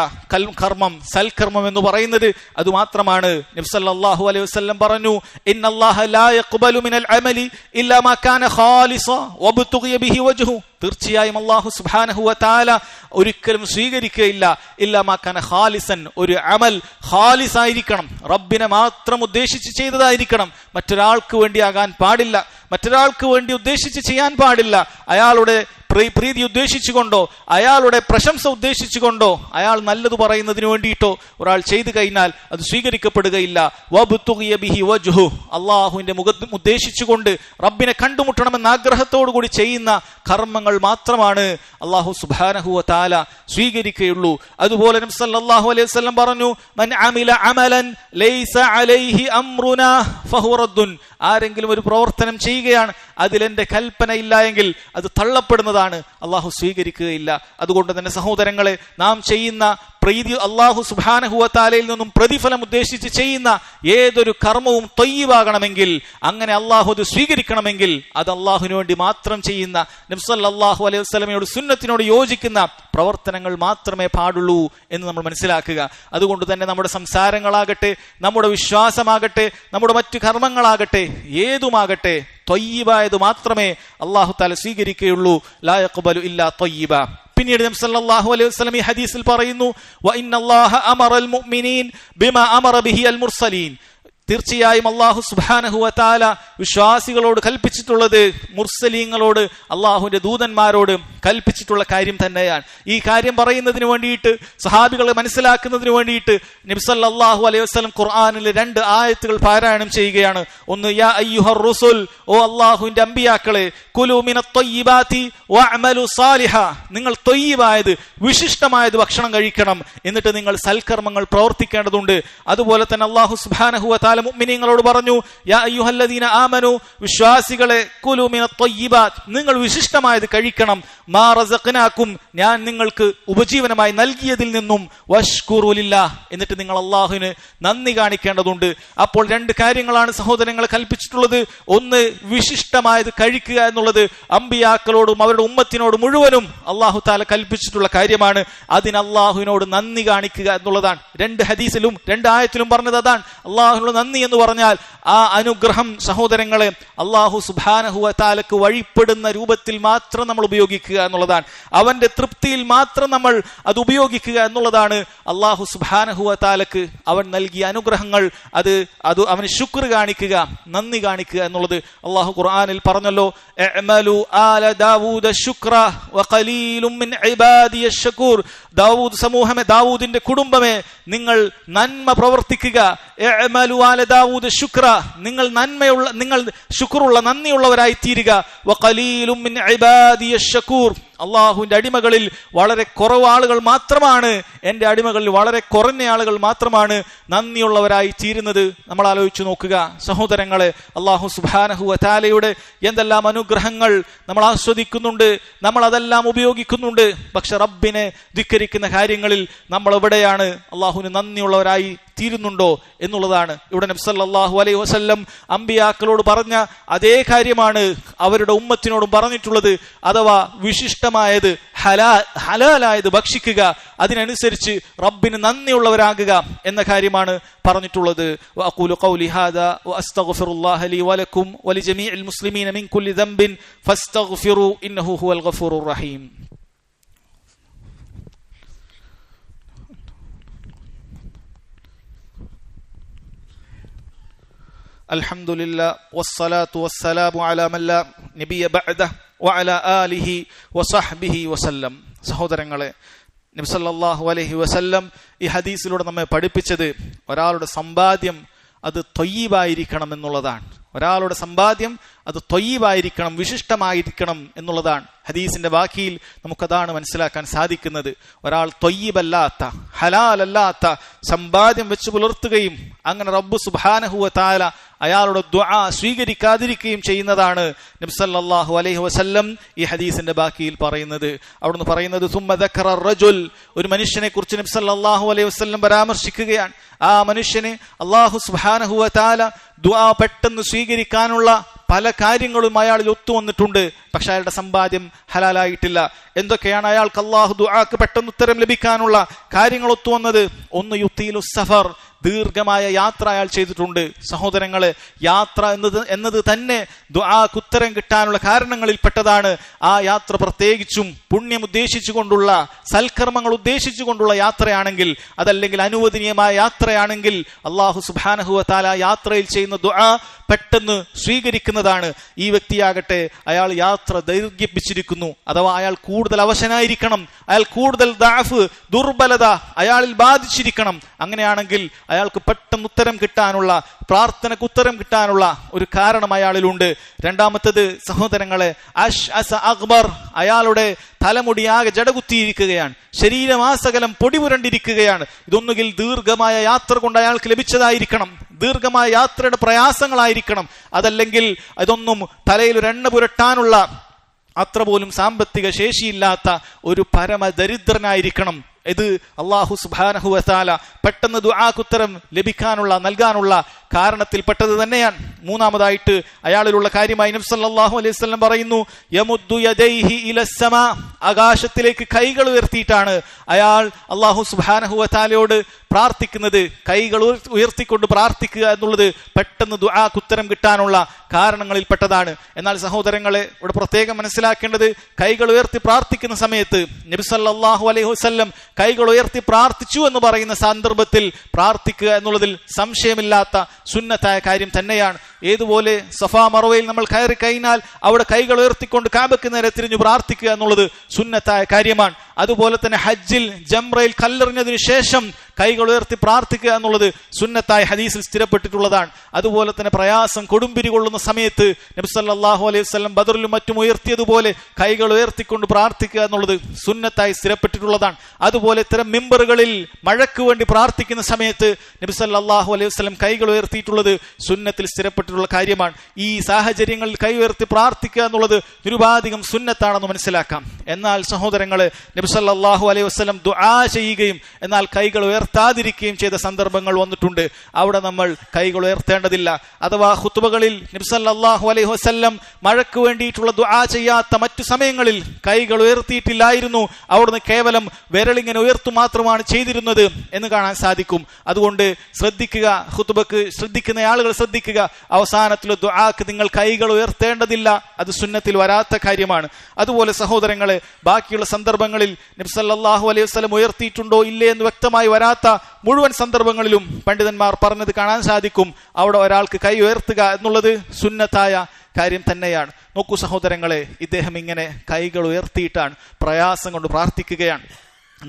കർമ്മം, സൽക്കർമ്മം എന്ന് പറയുന്നത്. അതുമാത്രമാണ് നബി സല്ലല്ലാഹു അലൈഹി വസല്ലം പറഞ്ഞു, ഇന്നല്ലാഹ ലാ യഖ്ബലു മിനൽ അമലി ഇല്ലാ മാ കാന ഖാലിസ വബ്തുഗിയ ബിഹി വജ്ഹു. തീർച്ചയായും അല്ലാഹു സുബ്ഹാനഹു വ തആല ഒരിക്കലും സ്വീകരിക്കുകയില്ല ഇല്ലാ മാ കാന ഖാലിസൻ. ഒരു അമൽ ഖാലിസ് ആയിരിക്കണം, റബ്ബിനെ മാത്രം ഉദ്ദേശിച്ച് ചെയ്തതായിരിക്കണം. മറ്റൊരാൾക്ക് വേണ്ടിയാകാൻ പാടില്ല, മറ്റൊരാൾക്ക് വേണ്ടി ഉദ്ദേശിച്ച് ചെയ്യാൻ പാടില്ല. അയാളുടെ പ്രീതി ഉദ്ദേശിച്ചുകൊണ്ടോ അയാളുടെ പ്രശംസ ഉദ്ദേശിച്ചുകൊണ്ടോ അയാൾ നല്ലത് പറയുന്നതിന് വേണ്ടിയിട്ടോ ഒരാൾ ചെയ്തു കഴിഞ്ഞാൽ അത് സ്വീകരിക്കപ്പെടുകയില്ല. വബ്തുഗിയ ബിഹി വജ്ഹു. അള്ളാഹുവിന്റെ മുഖം ഉദ്ദേശിച്ചുകൊണ്ട് റബ്ബിനെ കണ്ടുമുട്ടണമെന്ന ആഗ്രഹത്തോടു കൂടി ചെയ്യുന്ന കർമ്മങ്ങൾ മാത്രമാണ് അള്ളാഹു സുബ്ഹാനഹു വ തആല സ്വീകരിക്കുകയുള്ളൂ. അതുപോലെ നബി സല്ലല്ലാഹു അലൈഹി വസല്ലം പറഞ്ഞു, മൻ അമില അമലൻ ലൈസ അലൈഹി അംറുനാ ഫഹുവ റദ്ദുൻ. ആരെങ്കിലും ഒരു പ്രവർത്തനം ചെയ്യുകയാണ്, അതിലെന്റെ കൽപ്പന ഇല്ല എങ്കിൽ അത് തള്ളപ്പെടുന്നതാണ്, അള്ളാഹു സ്വീകരിക്കുകയില്ല. അതുകൊണ്ട് തന്നെ സഹോദരങ്ങളെ, നാം ചെയ്യുന്ന പ്രീതി അള്ളാഹു സുബ്ഹാനഹു വ തആലയിൽ നിന്നും പ്രതിഫലം ഉദ്ദേശിച്ച് ചെയ്യുന്ന ഏതൊരു കർമ്മവും ത്വയ്യിബാകണമെങ്കിൽ, അങ്ങനെ അള്ളാഹു അത് സ്വീകരിക്കണമെങ്കിൽ അത് അള്ളാഹുവിന് വേണ്ടി മാത്രം ചെയ്യുന്ന, നബി സല്ലല്ലാഹു അലൈഹി വസല്ലമയുടെ സുന്നത്തിനോട് യോജിക്കുന്ന പ്രവർത്തനങ്ങൾ മാത്രമേ പാടുള്ളൂ എന്ന് നമ്മൾ മനസ്സിലാക്കുക. അതുകൊണ്ട് തന്നെ നമ്മുടെ സംസാരങ്ങളാകട്ടെ, നമ്മുടെ വിശ്വാസമാകട്ടെ, നമ്മുടെ മറ്റു കർമ്മങ്ങളാകട്ടെ, ഏതുമാകട്ടെ ത്വയ്യിബായത് മാത്രമേ അല്ലാഹു തആല സ്വീകരിക്കുകയുള്ളൂ. ലാ യഖ്ബലു ഇല്ലാ ത്വയ്യിബ. പിന്നീട് നബി സല്ലല്ലാഹു അലൈഹി വസല്ലം ഈ ഹദീസിൽ പറയുന്നു, വ ഇന്നല്ലാഹ അമറൽ മുഅ്മിനീൻ ബിമാ അമറ ബിഹി അൽ മുർസലീൻ. തീർച്ചയായും അല്ലാഹു സുബ്ഹാനഹു വ തആല വിശ്വാസികളോട് കൽപ്പിച്ചിട്ടുള്ളത് മുർസലീങ്ങളോട്, അള്ളാഹുവിന്റെ ദൂതന്മാരോട് കൽപ്പിച്ചിട്ടുള്ള കാര്യം തന്നെയാണ്. ഈ കാര്യം പറയുന്നതിന് വേണ്ടിയിട്ട്, സഹാബികളെ മനസ്സിലാക്കുന്നതിന് വേണ്ടിയിട്ട് നബി സല്ലല്ലാഹു അലൈഹി വസല്ലം ഖുർആനിൽ 2 ആയത്തുകൾ പാരായണം ചെയ്യുകയാണ്. ഒന്ന്, യാ അയ്യുഹർ റുസുൽ, ഓ അള്ളാഹുവിന്റെ അമ്പിയാക്കളെ, കുലു മിനത് ത്വയ്യിബാതി വഅമലു സാലിഹ. നിങ്ങൾ ത്വയ്യിബായത്, വിശിഷ്ടമായത് ഭക്ഷണം കഴിക്കണം, എന്നിട്ട് നിങ്ങൾ സൽക്കർമ്മങ്ങൾ പ്രവർത്തിക്കേണ്ടതുണ്ട്. അതുപോലെ തന്നെ അല്ലാഹു സുബ്ഹാനഹു വ തആല മുഅ്മിനീങ്ങളോട് പറഞ്ഞു, യാ അയ്യുഹല്ലദീന ആമനു, വിശ്വാസികളെ, കുലു മിനത് ത്വയ്യിബാത്, നിങ്ങൾ വിശിഷ്ടമായത് കഴിക്കണം, മാ റസഖ്നാകും, ഞാൻ നിങ്ങൾക്ക് ഉപജീവനമായി നൽകിയതിൽ നിന്നും, വഷ്കുറു ലില്ലാഹ്, എന്നിട്ട് നിങ്ങൾ അള്ളാഹുവിന് നന്ദി കാണിക്കേണ്ടതുണ്ട്. അപ്പോൾ 2 കാര്യങ്ങളാണ് സഹോദരങ്ങളെ കൽപ്പിച്ചിട്ടുള്ളത്. ഒന്ന്, വിശിഷ്ടമായത് കഴിക്കുക എന്നുള്ളത് അമ്പിയാക്കളോടും അവരുടെ ഉമ്മത്തിനോട് മുഴുവനും അള്ളാഹു തആല കൽപ്പിച്ചിട്ടുള്ള കാര്യമാണ്. അതിന് അള്ളാഹുവിനോട് നന്ദി കാണിക്കുക എന്നുള്ളതാണ്. 2 ഹദീസിലും 2 ആയത്തിലും പറഞ്ഞത് അതാണ്. അള്ളാഹുവിനോട് നന്ദി എന്ന് പറഞ്ഞാൽ ആ അനുഗ്രഹം സഹോദരങ്ങളെ അള്ളാഹു സുബ്ഹാനഹു വ തആലക്ക് വഴിപ്പെടുന്ന രൂപത്തിൽ മാത്രം നമ്മൾ ഉപയോഗിക്കുക എന്നുള്ളതാണ്. അവന്റെ തൃപ്തിയിൽ മാത്രം നമ്മൾ അത് ഉപയോഗിക്കുക എന്നുള്ളതാണ്. അള്ളാഹു സുബ്ഹാനഹു വ തആലക്ക് അവൻ നൽകിയ അനുഗ്രഹങ്ങൾ അത് അവന് ശുക്ർ കാണിക്കുക, നന്ദി കാണിക്കുക എന്നുള്ളത്. അള്ളാഹു ഖുർആനിൽ പറഞ്ഞല്ലോ, ഇഅ്മലു ആല ദാവൂദ ശുക്ര വഖലീലും മിൻ ഇബാദിയശ് ശകൂർ. ദാവൂദ് സമൂഹമേ, ദാവൂദിന്റെ കുടുംബമേ, നിങ്ങൾ നന്മ പ്രവർത്തിക്കുക. ഇഅ്മലു ആല ദാവൂദ ശുക്ര, നിങ്ങൾ ശുക്റുള്ള, നന്ദിയുള്ളവരായി തീരുക. വഖലീലും മിൻ ഇബാദിയശ് ശകൂർ, അള്ളാഹുവിന്റെ അടിമകളിൽ വളരെ കുറവ് ആളുകൾ മാത്രമാണ്, എന്റെ അടിമകളിൽ വളരെ കുറഞ്ഞ ആളുകൾ മാത്രമാണ് നന്ദിയുള്ളവരായി തീരുന്നത്. നമ്മൾ ആലോചിച്ചു നോക്കുക സഹോദരങ്ങളെ, അള്ളാഹു സുബ്ഹാനഹു വ തആലയുടെ എന്തെല്ലാം അനുഗ്രഹങ്ങൾ നമ്മൾ ആസ്വദിക്കുന്നുണ്ട്, നമ്മൾ അതെല്ലാം ഉപയോഗിക്കുന്നുണ്ട്. പക്ഷെ റബ്ബിനെ ധിക്കരിക്കുന്ന കാര്യങ്ങളിൽ നമ്മൾ എവിടെയാണ് അള്ളാഹുവിന് നന്ദിയുള്ളവരായി തീരുന്നുണ്ടോ എന്നുള്ളതാണ്. ഇവിടെ നബി സല്ലല്ലാഹു അലൈഹി വസല്ലം അമ്പിയാക്കളോട് പറഞ്ഞ അതേ കാര്യമാണ് അവരുടെ ഉമ്മത്തിനോടും പറഞ്ഞിട്ടുള്ളത്. അഥവാ വിശിഷ്ടമായത്, ഹലാലായത് ഭക്ഷിക്കുക, അതിനനുസരിച്ച് റബ്ബിന് നന്ദിയുള്ളവരാകുക എന്ന കാര്യമാണ് പറഞ്ഞിട്ടുള്ളത്. വഅഖൂലു ഖൗലി ഹാദാ വഅസ്തഗ്ഫിറുല്ലാഹ ലീ വലക്കും വലിജമീഇൽ മുസ്ലിമീന മിൻ കുല്ലി ദംബിൻ ഫസ്തഗ്ഫിറൂ ഇന്നഹു ഹുവൽ ഗഫൂറുർ റഹീം. അൽഹംദുലില്ലാഹ് വസ്സലാത്തു വസ്സലാമു അലാ മൻ ലാ നബിയ ബഅദഹു വഅലാ ആലിഹി വസഹ്ബിഹി വസല്ലം. സഹോദരങ്ങളെ, നബി സല്ലല്ലാഹു അലൈഹി വസല്ലം ഈ ഹദീസിലൂടെ നമ്മെ പഠിപ്പിച്ചത് ഒരാളുടെ സമ്പാദ്യം അത് ത്വയ്യിബായിരിക്കണം എന്നുള്ളതാണ്. ഒരാളുടെ സമ്പാദ്യം അത് ത്വയ്യിബായിരിക്കണം, വിശിഷ്ടമായിരിക്കണം എന്നുള്ളതാണ്. ഹദീസിന്റെ ബാക്കിയിൽ നമുക്കതാണ് മനസ്സിലാക്കാൻ സാധിക്കുന്നത്. ഒരാൾ ത്വയ്യിബല്ലാത്ത, ഹലാലല്ലാത്ത സമ്പാദ്യം വെച്ച് പുലർത്തുകയും അങ്ങനെ റബ്ബ് സുബ്ഹാനഹു വ തആല അയാളുടെ ദുആ സ്വീകരിക്കാതിരിക്കുകയും ചെയ്യുന്നതാണ് നബി സല്ലല്ലാഹു അലൈഹി വസല്ലം ഈ ഹദീസിന്റെ ബാക്കിയിൽ പറയുന്നത്. അവിടുന്ന് പറയുന്നത് സുമ്മ ദക്കറ റജുൽ, ഒരു മനുഷ്യനെ കുറിച്ച് നബി സല്ലല്ലാഹു അലൈഹി വസല്ലം പരാമർശിക്കുകയാണ്. ആ മനുഷ്യന് അല്ലാഹു സുബ്ഹാനഹു വ തആല ദുആ പെട്ടെന്ന് സ്വീകരിക്കാനുള്ള പല കാര്യങ്ങളും അയാളിൽ ഒത്തുവന്നിട്ടുണ്ട്. പക്ഷെ അയാളുടെ സമ്പാദ്യം ഹലാലായിട്ടില്ല. എന്തൊക്കെയാണ് അയാൾക്ക് അല്ലാഹു ദുആക്ക് പെട്ടെന്ന് ഉത്തരം ലഭിക്കാനുള്ള കാര്യങ്ങൾ ഒത്തുവന്നത്? ഒന്ന്, യുത്തീലു സഫർ, ദീർഘമായ യാത്ര അയാൾ ചെയ്തിട്ടുണ്ട്. സഹോദരങ്ങളെ, യാത്ര എന്നത് തന്നെ ദുആക്ക് ഉത്തരം കിട്ടാനുള്ള കാരണങ്ങളിൽ പെട്ടതാണ്. ആ യാത്ര പ്രത്യേകിച്ചും പുണ്യം ഉദ്ദേശിച്ചുകൊണ്ടുള്ള, സൽക്കർമ്മങ്ങൾ ഉദ്ദേശിച്ചുകൊണ്ടുള്ള യാത്രയാണെങ്കിൽ, അതല്ലെങ്കിൽ അനുവദനീയമായ യാത്രയാണെങ്കിൽ അല്ലാഹു സുബ്ഹാനഹു വ തആല യാത്രയിൽ ചെയ്യുന്ന ദുആ പെട്ടെന്ന് സ്വീകരിക്കുന്നതാണ്. ഈ വ്യക്തിയാകട്ടെ അയാൾ യാത്ര ദൈർഘ്യപ്പിച്ചിരിക്കുന്നു, അഥവാ അയാൾ കൂടുതൽ അവശനായിരിക്കണം, അയാൾ കൂടുതൽ ദഅഫ്, ദുർബലത അയാളിൽ ബാധിച്ചിരിക്കണം. അങ്ങനെയാണെങ്കിൽ അയാൾക്ക് പെട്ടെന്ന് ഉത്തരം കിട്ടാനുള്ള, പ്രാർത്ഥനക്ക് ഉത്തരം കിട്ടാനുള്ള ഒരു കാരണം അയാളിലുണ്ട്. രണ്ടാമത്തത് സഹോദരങ്ങളെ, അശ്അസ അഗ്ബർ, അയാളുടെ തലമുടിയാകെ ജടകുത്തിയിരിക്കുകയാണ്, ശരീരമാസകലം പൊടിപുരണ്ടിരിക്കുകയാണ്. ഇതൊന്നുകിൽ ദീർഘമായ യാത്ര കൊണ്ട് അയാൾക്ക് ലഭിച്ചതായിരിക്കണം, ദീർഘമായ യാത്രയുടെ പ്രയാസങ്ങളായിരിക്കണം, അതല്ലെങ്കിൽ ഇതൊന്നും തലയിൽ ഒരു എണ്ണ പുരട്ടാനുള്ള അത്ര പോലും സാമ്പത്തിക ശേഷിയില്ലാത്ത ഒരു പരമദരിദ്രനായിരിക്കണം. ഇത് അല്ലാഹു സുബ്ഹാനഹു വ തആല പെട്ടെന്ന് ദുആക്ക് ഉത്തരം ലഭിക്കാനുള്ള, നൽകാനുള്ള കാരണത്തിൽപ്പെട്ടത് തന്നെയാണ്. മൂന്നാമതായിട്ട് അയാളിലുള്ള കാര്യമായി നബി സല്ലല്ലാഹു അലൈഹി വസല്ലം പറയുന്നു, യമുദ്ദു യദൈഹി ഇലസ്സമാ, ആകാശത്തിലേക്ക് കൈകൾ ഉയർത്തിയിട്ടാണ് അയാൾ അല്ലാഹു സുബ്ഹാനഹു വ തആലയോട് പ്രാർത്ഥിക്കുന്നത്. കൈകൾ ഉയർത്തിക്കൊണ്ട് പ്രാർത്ഥിക്കുക എന്നുള്ളത് പെട്ടെന്ന് ദുആക്ക് ഉത്തരം കിട്ടാനുള്ള കാരണങ്ങളിൽ പെട്ടതാണ്. എന്നാൽ സഹോദരങ്ങളെ, ഇവിടെ പ്രത്യേകം മനസ്സിലാക്കേണ്ടത്, കൈകൾ ഉയർത്തി പ്രാർത്ഥിക്കുന്ന സമയത്ത് നബി സല്ലല്ലാഹു അലൈഹി വസല്ലം കൈകൾ ഉയർത്തി പ്രാർത്ഥിച്ചു എന്ന് പറയുന്ന സന്ദർഭത്തിൽ പ്രാർത്ഥിക്കുക എന്നുള്ളതിൽ സംശയമില്ലാത്ത സുന്നത്തായ കാര്യം തന്നെയാണ്. ഏതുപോലെ സഫാ മർവയിൽ നമ്മൾ കയറി കഴിഞ്ഞാൽ അവിടെ കൈകൾ ഉയർത്തിക്കൊണ്ട് കാബയ്ക്ക് നേരെ തിരിഞ്ഞു പ്രാർത്ഥിക്കുക എന്നുള്ളത് സുന്നത്തായ കാര്യമാണ്. അതുപോലെ തന്നെ ഹജ്ജിൽ ജംറയിൽ കല്ലെറിഞ്ഞതിനു ശേഷം കൈകൾ ഉയർത്തി പ്രാർത്ഥിക്കുക എന്നുള്ളത് സുന്നത്തായ ഹദീസിൽ സ്ഥിരപ്പെട്ടിട്ടുള്ളതാണ്. അതുപോലെ തന്നെ പ്രയാസം കൊടുമ്പിരി കൊള്ളുന്ന സമയത്ത് നബി സല്ലല്ലാഹു അലൈഹി വസല്ലം ബദറിലും മറ്റും ഉയർത്തിയതുപോലെ കൈകൾ ഉയർത്തിക്കൊണ്ട് പ്രാർത്ഥിക്കുക എന്നുള്ളത് സുന്നത്തായി സ്ഥിരപ്പെട്ടിട്ടുള്ളതാണ്. അതുപോലെ ഇത്തരം മിമ്പറുകളിൽ മഴയ്ക്ക് വേണ്ടി പ്രാർത്ഥിക്കുന്ന സമയത്ത് നബി സല്ലല്ലാഹു അലൈഹി വസല്ലം കൈകൾ ഉയർത്തിയിട്ടുള്ളത് സുന്നത്തിൽ സ്ഥിരപ്പെട്ടിട്ടുള്ള കാര്യമാണ്. ഈ സാഹചര്യങ്ങളിൽ കൈ ഉയർത്തി പ്രാർത്ഥിക്കുക എന്നുള്ളത് നിരുപാധികം സുന്നത്താണെന്ന് മനസ്സിലാക്കാം. എന്നാൽ സഹോദരങ്ങളെ, നബി സല്ലല്ലാഹു അലൈഹി വസല്ലം ദുആ ചെയ്യുകയും എന്നാൽ കൈകൾ ഉയർത്താതിരിക്കുകയും ചെയ്ത സന്ദർഭങ്ങൾ വന്നിട്ടുണ്ട്. അവിടെ നമ്മൾ കൈകൾ ഉയർത്തേണ്ടതില്ല. അഥവാ ഖുത്ബകളിൽ നബി സല്ലല്ലാഹു അലൈഹി വസല്ലം മഴയ്ക്ക് വേണ്ടിയിട്ടുള്ള ദുആ ചെയ്യാത്ത മറ്റു സമയങ്ങളിൽ കൈകൾ ഉയർത്തിയിട്ടില്ലായിരുന്നു. അവിടുന്ന് കേവലം വിരലിങ്ങനെ ഉയർത്തു മാത്രമാണ് ചെയ്തിരുന്നത് എന്ന് കാണാൻ സാധിക്കും. അതുകൊണ്ട് ശ്രദ്ധിക്കുക, ഖുത്ബക്ക് ശ്രദ്ധിക്കുന്ന ആളുകൾ ശ്രദ്ധിക്കുക, അവസാനത്തിലെ ദുആക്ക് നിങ്ങൾ കൈകൾ ഉയർത്തേണ്ടതില്ല. അത് സുന്നത്തിൽ വരാത്ത കാര്യമാണ്. അതുപോലെ സഹോദരങ്ങളെ, ബാക്കിയുള്ള സന്ദർഭങ്ങളിൽ നബി സല്ലല്ലാഹു അലൈഹി വസല്ലം ഉയർത്തിയിട്ടുണ്ടോ ഇല്ലേ എന്ന് വ്യക്തമായി വരാത്ത മുഴുവൻ സന്ദർഭങ്ങളിലും പണ്ഡിതന്മാർ പറഞ്ഞത് കാണാൻ സാധിക്കും. അവിടെ ഒരാൾക്ക് കൈ ഉയർത്തുക എന്നുള്ളത് സുന്നത്തായ കാര്യം തന്നെയാണ്. നോക്കൂ സഹോദരങ്ങളെ, ഇദ്ദേഹം ഇങ്ങനെ കൈകൾ ഉയർത്തിയിട്ടാണ് പ്രയാസം കൊണ്ട് പ്രാർത്ഥിക്കുകയാണ്.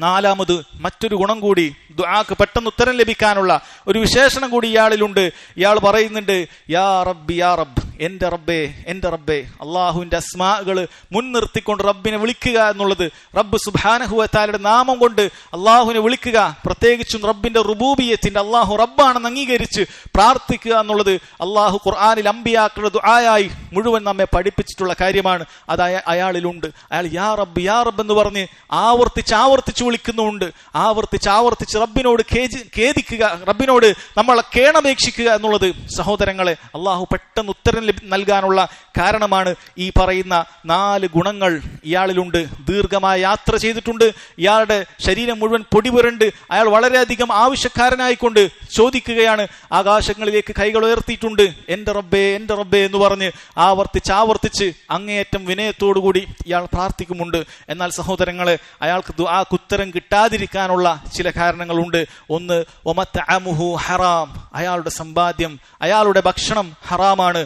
നാലാമത് മറ്റൊരു ഗുണം കൂടി, ദുആക്ക് പെട്ടെന്ന് ഉത്തരം ലഭിക്കാനുള്ള ഒരു വിശേഷണം കൂടി ഇയാളിലുണ്ട്. ഇയാൾ പറയുന്നുണ്ട്, യാ റബ്ബി യാ റബ്ബ്, എന്റെ റബ്ബേ എന്റെ റബ്ബേ. അള്ളാഹുവിന്റെ അസ്മാകൾ മുൻനിർത്തിക്കൊണ്ട് റബ്ബിനെ വിളിക്കുക എന്നുള്ളത്, റബ്ബ് സുബ്ഹാനഹു വ തആലയുടെ നാമം കൊണ്ട് അള്ളാഹുവിനെ വിളിക്കുക, പ്രത്യേകിച്ചും റബ്ബിന്റെ റുബൂബിയത്തിന്റെ, അള്ളാഹു റബ്ബാണെന്ന് അംഗീകരിച്ച് പ്രാർത്ഥിക്കുക എന്നുള്ളത് അള്ളാഹു ഖുർആനിൽ അമ്പിയാക്കളുടെ ദുആയായി മുഴുവൻ നമ്മെ പഠിപ്പിച്ചിട്ടുള്ള കാര്യമാണ്. അത് അയാളിലുണ്ട്. അയാൾ യാ റബ്ബ് യാ റബ്ബ് എന്ന് പറഞ്ഞ് ആവർത്തിച്ച് വിളിക്കുന്നുണ്ട്. ആവർത്തിച്ച് റബ്ബിനോട് ഖേദിക്കുക, റബ്ബിനോട് നമ്മളെ കേണപേക്ഷിക്കുക എന്നുള്ളത് സഹോദരങ്ങളെ അള്ളാഹു പെട്ടെന്ന് ഉത്തരം നൽകാനുള്ള കാരണമാണ്. ഈ പറയുന്ന 4 ഗുണങ്ങൾ ഇയാളിലുണ്ട്. ദീർഘമായ യാത്ര ചെയ്തിട്ടുണ്ട്, ഇയാളുടെ ശരീരം മുഴുവൻ പൊടിപുരണ്ട്, അയാൾ വളരെയധികം ആവശ്യക്കാരനായിക്കൊണ്ട് ചോദിക്കുകയാണ്, ആകാശങ്ങളിലേക്ക് കൈകൾ ഉയർത്തിയിട്ടുണ്ട്, എന്റെ റബ്ബേ എന്റെ റബ്ബേ എന്ന് പറഞ്ഞ് ആവർത്തിച്ച് അങ്ങേയറ്റം വിനയത്തോടുകൂടി ഇയാൾ പ്രാർത്ഥിക്കുമുണ്ട്. എന്നാൽ സഹോദരങ്ങളെ, അയാൾക്ക് ദുആക്ക് ഉത്തരം കിട്ടാതിരിക്കാനുള്ള ചില കാരണങ്ങളുണ്ട്. ഒന്ന്, വമത്അമുഹു ഹറാം, അയാളുടെ സമ്പാദ്യം, അയാളുടെ ഭക്ഷണം ഹറാമാണ്.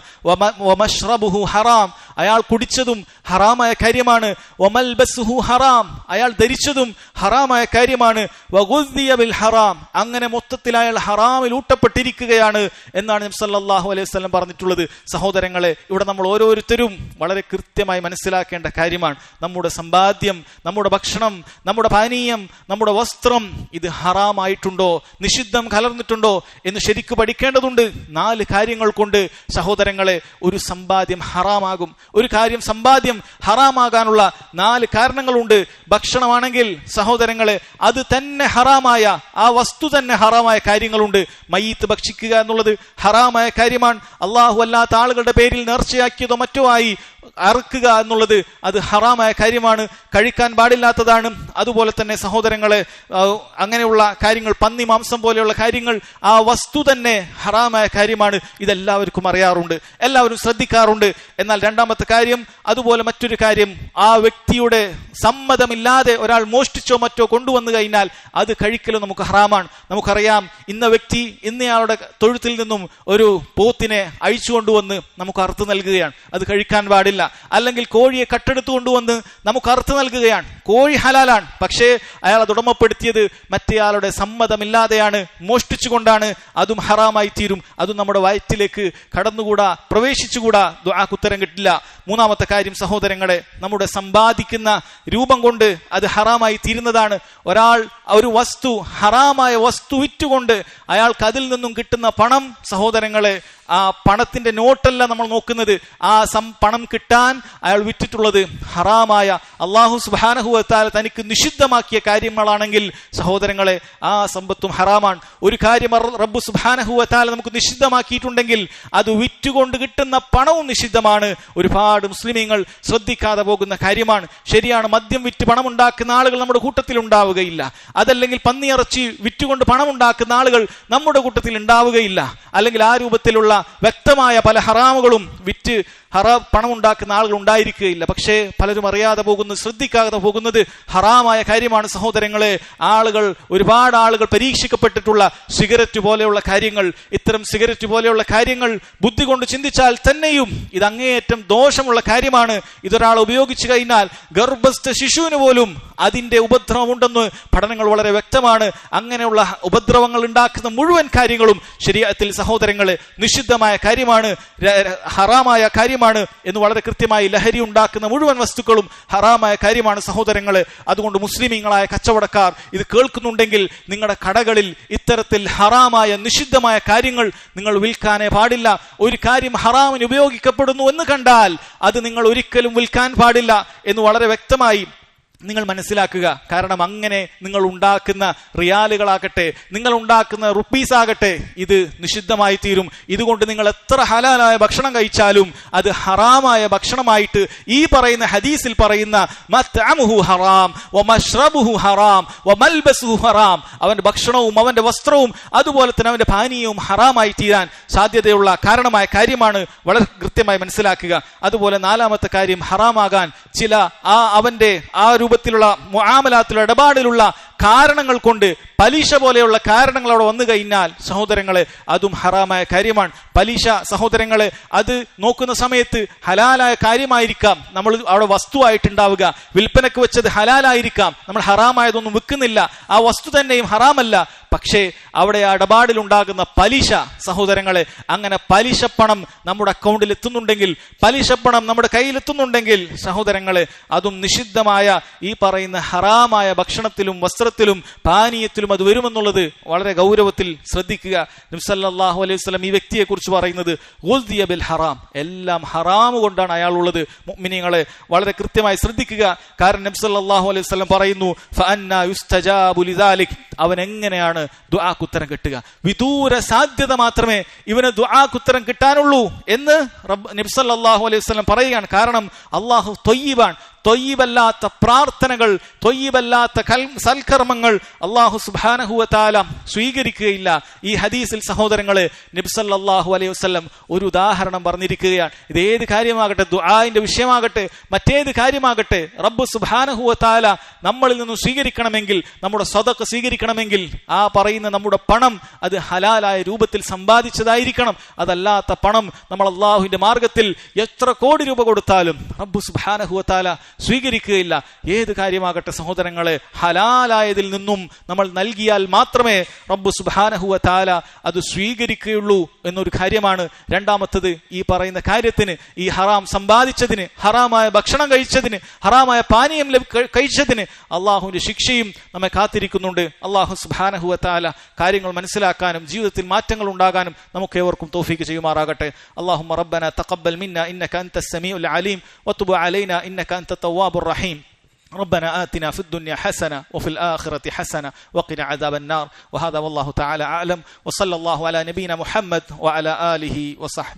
വമശ്റബുഹു ഹറാം, അയാൾ കുടിച്ചതും ഹറാമായ കാര്യമാണ്. വമൽബസുഹു ഹറാം, അയാൾ ധരിച്ചതും ഹറാമായ കാര്യമാണ്. വഗുദ്ദിയ ബിൽ ഹറാം, അങ്ങനെ മൊത്തത്തിൽ അയാൾ ഹറാമിൽ ഊട്ടപ്പെട്ടിരിക്കുകയാണ് എന്നാണ് നബി സല്ലല്ലാഹു അലൈഹി വസല്ലം പറഞ്ഞിട്ടുള്ളത്. സഹോദരങ്ങളെ, ഇവിടെ നമ്മൾ ഓരോരുത്തരും വളരെ കൃത്യമായി മനസ്സിലാക്കേണ്ട കാര്യമാണ്. നമ്മുടെ സമ്പാദ്യം, നമ്മുടെ ഭക്ഷണം, നമ്മുടെ പാനീയം, നമ്മുടെ വസ്ത്രം ഇത് ഹറാമായിട്ടുണ്ടോ, നിഷിദ്ധം കലർന്നിട്ടുണ്ടോ എന്ന് ശരിക്കും പഠിക്കേണ്ടതുണ്ട്. 4 കാര്യങ്ങൾ കൊണ്ട് സഹോദരങ്ങളെ ഒരു സമ്പാദ്യം ഹറാമാകും. ഒരു കാര്യം സമ്പാദ്യം ഹറാമാകാനുള്ള 4 കാരണങ്ങളുണ്ട്. ഭക്ഷണമാണെങ്കിൽ സഹോദരങ്ങളെ അത് തന്നെ ഹറാമായ, ആ വസ്തു തന്നെ ഹറാമായ കാര്യങ്ങളുണ്ട്. മയ്യിത്ത് ഭക്ഷിക്കുക എന്നുള്ളത് ഹറാമായ കാര്യമാണ്. അള്ളാഹു അല്ലാത്ത ആളുകളുടെ പേരിൽ നേർച്ചയാക്കിയതോ മറ്റോ ആയി അറുക്കുക എന്നുള്ളത് അത് ഹറാമായ കാര്യമാണ്, കഴിക്കാൻ പാടില്ലാത്തതാണ്. അതുപോലെ തന്നെ സഹോദരങ്ങളെ അങ്ങനെയുള്ള കാര്യങ്ങൾ, പന്നി മാംസം പോലെയുള്ള കാര്യങ്ങൾ, ആ വസ്തു തന്നെ ഹറാമായ കാര്യമാണ്. ഇതെല്ലാവർക്കും അറിയാറുണ്ട്, എല്ലാവരും ശ്രദ്ധിക്കാറുണ്ട്. എന്നാൽ രണ്ടാമത്തെ കാര്യം, അതുപോലെ മറ്റൊരു കാര്യം, ആ വ്യക്തിയുടെ സമ്മതമില്ലാതെ ഒരാൾ മോഷ്ടിച്ചോ മറ്റോ കൊണ്ടുവന്നു കഴിഞ്ഞാൽ അത് കഴിക്കലും നമുക്ക് ഹറാമാണ്. നമുക്കറിയാം, ഇന്ന വ്യക്തി ഇന്നയാളുടെ തൊഴുത്തിൽ നിന്നും ഒരു പോത്തിനെ അഴിച്ചു കൊണ്ടുവന്ന് നമുക്ക് അറുത്ത് നൽകുകയാണ്, അത് കഴിക്കാൻ പാടില്ല. അല്ലെങ്കിൽ കോഴിയെ കട്ടെടുത്തു കൊണ്ടുവന്ന് നമുക്ക് അറുത്ത് നൽകുകയാണ്, കോഴി ഹലാലാണ്. പക്ഷേ അയാൾ അത് ഉടമപ്പെടുത്തിയത് മറ്റേയാളുടെ സമ്മതമില്ലാതെയാണ്, മോഷ്ടിച്ചുകൊണ്ടാണ്, അതും ഹറാമായി തീരും. അതും നമ്മുടെ വയറ്റിലേക്ക് കടന്നുകൂടാ, പ്രവേശിച്ചുകൂടാ, ദുആക്ക് ഉത്തരം കിട്ടില്ല. മൂന്നാമത്തെ കാര്യം സഹോദരങ്ങളെ, നമ്മുടെ സമ്പാദിക്കുന്ന രൂപം കൊണ്ട് അത് ഹറാമായി തീരുന്നതാണ്. ഒരാൾ ഒരു വസ്തു, ഹറാമായ വസ്തു വിറ്റുകൊണ്ട് അയാൾക്ക് അതിൽ നിന്നും കിട്ടുന്ന പണം, സഹോദരങ്ങളെ ആ പണത്തിന്റെ നോട്ടല്ല നമ്മൾ നോക്കുന്നത്, ആ പണം കിട്ടാൻ അയാൾ വിറ്റിട്ടുള്ളത് ഹറാമായ, അല്ലാഹു സുബ്ഹാനഹു വ തആല തനിക്ക് നിഷിദ്ധമാക്കിയ കാര്യങ്ങളാണെങ്കിൽ സഹോദരങ്ങളെ ആ സമ്പത്തും ഹറാമാണ്. ഒരു കാര്യം റബ്ബ് സുബ്ഹാനഹു വ തആല നമുക്ക് നിഷിദ്ധമാക്കിയിട്ടുണ്ടെങ്കിൽ അത് വിറ്റുകൊണ്ട് കിട്ടുന്ന പണവും നിഷിദ്ധമാണ്. ഒരുപാട് മുസ്ലിമീങ്ങൾ ശ്രദ്ധിക്കാതെ പോകുന്ന കാര്യമാണ്. ശരിയാണ്, മദ്യം വിറ്റ് പണമുണ്ടാക്കുന്ന ആളുകൾ നമ്മുടെ കൂട്ടത്തിൽ ഉണ്ടാവുകയില്ല. അതല്ലെങ്കിൽ പന്നിയിറച്ചി വിറ്റുകൊണ്ട് പണമുണ്ടാക്കുന്ന ആളുകൾ നമ്മുടെ കൂട്ടത്തിൽ ഉണ്ടാവുകയില്ല. അല്ലെങ്കിൽ ആ രൂപത്തിലുള്ള വ്യക്തമായ പല ഹറാമുകളും വിറ്റ് പണം ഉണ്ടാക്കുന്ന ആളുകൾ ഉണ്ടായിരിക്കുകയില്ല. പക്ഷേ പലരും അറിയാതെ പോകുന്നത്, ശ്രദ്ധിക്കാതെ പോകുന്നത് ഹറാമായ കാര്യമാണ്. സഹോദരങ്ങളെ, ഒരുപാട് ആളുകൾ പരീക്ഷിക്കപ്പെട്ടിട്ടുള്ള സിഗരറ്റ് പോലെയുള്ള കാര്യങ്ങൾ, ഇത്തരം സിഗരറ്റ് പോലെയുള്ള കാര്യങ്ങൾ ബുദ്ധി കൊണ്ട് ചിന്തിച്ചാൽ തന്നെയും ഇത് അങ്ങേയറ്റം ദോഷമുള്ള കാര്യമാണ്. ഇതൊരാൾ ഉപയോഗിച്ചു കഴിഞ്ഞാൽ ഗർഭസ്ഥ ശിശുവിന് പോലും അതിന്റെ ഉപദ്രവമുണ്ടെന്ന് പഠനങ്ങൾ വളരെ വ്യക്തമാണ്. അങ്ങനെയുള്ള ഉപദ്രവങ്ങൾ ഉണ്ടാക്കുന്ന മുഴുവൻ കാര്യങ്ങളും ശരീഅത്തിൽ സഹോദരങ്ങളെ നിഷിദ്ധമായ കാര്യമാണ്, ഹറാമായ കാര്യമാണ് എന്ന് വളരെ കൃത്യമായി. ലഹരി ഉണ്ടാക്കുന്ന മുഴുവൻ വസ്തുക്കളും ഹറാമായ കാര്യമാണ് സഹോദരങ്ങളെ. അതുകൊണ്ട് മുസ്ലിമീങ്ങളായ കച്ചവടക്കാർ ഇത് കേൾക്കുന്നുണ്ടെങ്കിൽ നിങ്ങളുടെ കടകളിൽ ഇത്തരത്തിൽ ഹറാമായ നിഷിദ്ധമായ കാര്യങ്ങൾ നിങ്ങൾ വിൽക്കാനേ പാടില്ല. ഒരു കാര്യം ഹറാമിന് ഉപയോഗിക്കപ്പെടുന്നു എന്ന് കണ്ടാൽ അത് നിങ്ങൾ ഒരിക്കലും വിൽക്കാൻ പാടില്ല എന്ന് വളരെ വ്യക്തമായി നിങ്ങൾ മനസ്സിലാക്കുക. കാരണം അങ്ങനെ നിങ്ങൾ ഉണ്ടാക്കുന്ന റിയാലുകളാകട്ടെ, നിങ്ങൾ ഉണ്ടാക്കുന്ന റുപ്പീസ് ആകട്ടെ, ഇത് നിഷിദ്ധമായി തീരും. ഇതുകൊണ്ട് നിങ്ങൾ എത്ര ഹലാലായ ഭക്ഷണം കഴിച്ചാലും അത് ഹറാമായ ഭക്ഷണമായിട്ട് ഈ പറയുന്ന ഹദീസിൽ പറയുന്ന മത്അമുഹു ഹറാം വമശ്റബുഹു ഹറാം വമൽബസുഹു ഹറാം, അവന്റെ ഭക്ഷണവും അവന്റെ വസ്ത്രവും അതുപോലെ തന്നെ അവന്റെ പാനീയവും ഹറാമായി തീരാൻ സാധ്യതയുള്ള കാരണമായ കാര്യമാണ്. വളരെ കൃത്യമായി മനസ്സിലാക്കുക. അതുപോലെ നാലാമത്തെ കാര്യം, ഹറാമാകാൻ ചില അവന്റെ ആ രൂപത്തിലുള്ള മുആമലാത്തിലുള്ള ഇടപാടിലുള്ള കാരണങ്ങൾ കൊണ്ട്, പലിശ പോലെയുള്ള കാരണങ്ങൾ അവിടെ വന്നു കഴിഞ്ഞാൽ സഹോദരങ്ങളെ അതും ഹറാമായ കാര്യമാണ്. പലിശ സഹോദരങ്ങളെ അത് നോക്കുന്ന സമയത്ത് ഹലാലായ കാര്യമായിരിക്കാം നമ്മൾ അവിടെ വസ്തുവായിട്ടുണ്ടാവുക, വിൽപ്പനക്ക് വെച്ചത് ഹലാലായിരിക്കാം, നമ്മൾ ഹറാമായതൊന്നും വിൽക്കുന്നില്ല, ആ വസ്തു തന്നെയും ഹറാമല്ല. പക്ഷേ അവിടെ ആ ഇടപാടിലുണ്ടാകുന്ന പലിശ സഹോദരങ്ങളെ, അങ്ങനെ പലിശപ്പണം നമ്മുടെ അക്കൗണ്ടിൽ എത്തുന്നുണ്ടെങ്കിൽ, പലിശപ്പണം നമ്മുടെ കയ്യിലെത്തുന്നുണ്ടെങ്കിൽ സഹോദരങ്ങളെ അതും നിഷിദ്ധമായ ഈ പറയുന്ന ഹറാമായ ഭക്ഷണത്തിലും വസ്ത്രത്തിലും പാനീയത്തിലും അത് വരുമെന്നുള്ളത് വളരെ ഗൗരവത്തിൽ ശ്രദ്ധിക്കുക. നബി സല്ലല്ലാഹു അലൈഹി വസല്ലം ഈ വ്യക്തിയെ കുറിച്ച് പറയുന്നത് ഗുദ്ദിയ ബിൽ ഹറാം, എല്ലാം ഹറാം കൊണ്ടാണ് അയാൾ ഉള്ളത്. മുഅ്മിനീങ്ങളെ വളരെ കൃത്യമായി ശ്രദ്ധിക്കുക. കാരണം നബി സല്ലല്ലാഹു അലൈഹി വസല്ലം പറയുന്നു ഫഅന്നാ യുസ്തജാബു ലിദാലിക്, അവൻ എങ്ങനെയാണ് ദുആക്ക് ഉത്തരം കിട്ടുക? വിദൂര സാധ്യത മാത്രമേ ഇവന് ദുആക്ക് ഉത്തരം കിട്ടാനുള്ളൂ എന്ന് നബി സല്ലല്ലാഹു അലൈഹി വസല്ലം പറയുകയാണ്. കാരണം അല്ലാഹു ത്വയ്യിബാണ്. ത്വയ്യിബല്ലാത്ത പ്രാർത്ഥനകൾ, ത്വയ്യിബല്ലാത്ത സൽക്കർമ്മങ്ങൾ അല്ലാഹു സുബ്ഹാനഹു വ തആല സ്വീകരിക്കുകയില്ല. ഈ ഹദീസിൽ സഹോദരങ്ങളെ നബി സല്ലല്ലാഹു അലൈഹി വസല്ലം ഒരു ഉദാഹരണം പറഞ്ഞിരിക്കുകയാണ്. ഇത് ഏത് കാര്യമാകട്ടെ, ദുആഇന്റെ വിഷയമാകട്ടെ, മറ്റേത് കാര്യമാകട്ടെ, റബ്ബ് സുബ്ഹാനഹു വ തആല നമ്മളിൽ നിന്നും സ്വീകരിക്കണമെങ്കിൽ, നമ്മുടെ സ്വതക്ക സ്വീകരിക്കണം സ്വീകരിക്കണമെങ്കിൽ ആ പറയുന്ന നമ്മുടെ പണം അത് ഹലാലായ രൂപത്തിൽ സമ്പാദിച്ചതായിരിക്കണം. അതല്ലാത്ത പണം നമ്മൾ അള്ളാഹുവിന്റെ മാർഗത്തിൽ എത്ര കോടി രൂപ കൊടുത്താലും റബ്ബ് സുബ്ഹാനഹു വ തആല സ്വീകരിക്കുകയില്ല. ഏത് കാര്യമാകട്ടെ സഹോദരങ്ങളെ, ഹലാലായതിൽ നിന്നും നമ്മൾ നൽകിയാൽ മാത്രമേ റബ്ബ് സുബ്ഹാനഹു വ തആല അത് സ്വീകരിക്കുകയുള്ളൂ എന്നൊരു കാര്യമാണ്. രണ്ടാമത്തത്, ഈ പറയുന്ന കാര്യത്തിന്, ഈ ഹറാം സമ്പാദിച്ചതിന്, ഹറാമായ ഭക്ഷണം കഴിച്ചതിന്, ഹറാമായ പാനീയം കഴിച്ചതിന് അള്ളാഹുവിന്റെ ശിക്ഷയും നമ്മെ കാത്തിരിക്കുന്നുണ്ട്. അള്ളാഹു സുബ്ഹാനഹു വ തആല കാര്യങ്ങൾ മനസ്സിലാക്കാനും ജീവിതത്തിൽ മാറ്റങ്ങൾ ഉണ്ടാകാനും നമുക്ക് ഏവർക്കും തൗഫീഖ് ചെയ്യുമാറാകട്ടെ. അല്ലാഹുമ്മ റബ്ബനാ തഖബ്ബൽ മിന്നാ ഇന്നക അൻതസ് സമീഉൽ അലീം വതുബ് അലൈനാ ഇന്നക അൻതത് തവ്വാബുർ റഹീം. ربنا آتنا في الدنيا حسنة وفي الآخرة حسنة وقنا عذاب النار. وهذا والله تعالى أعلم، وصلى الله على نبينا محمد وعلى آله وصحبه.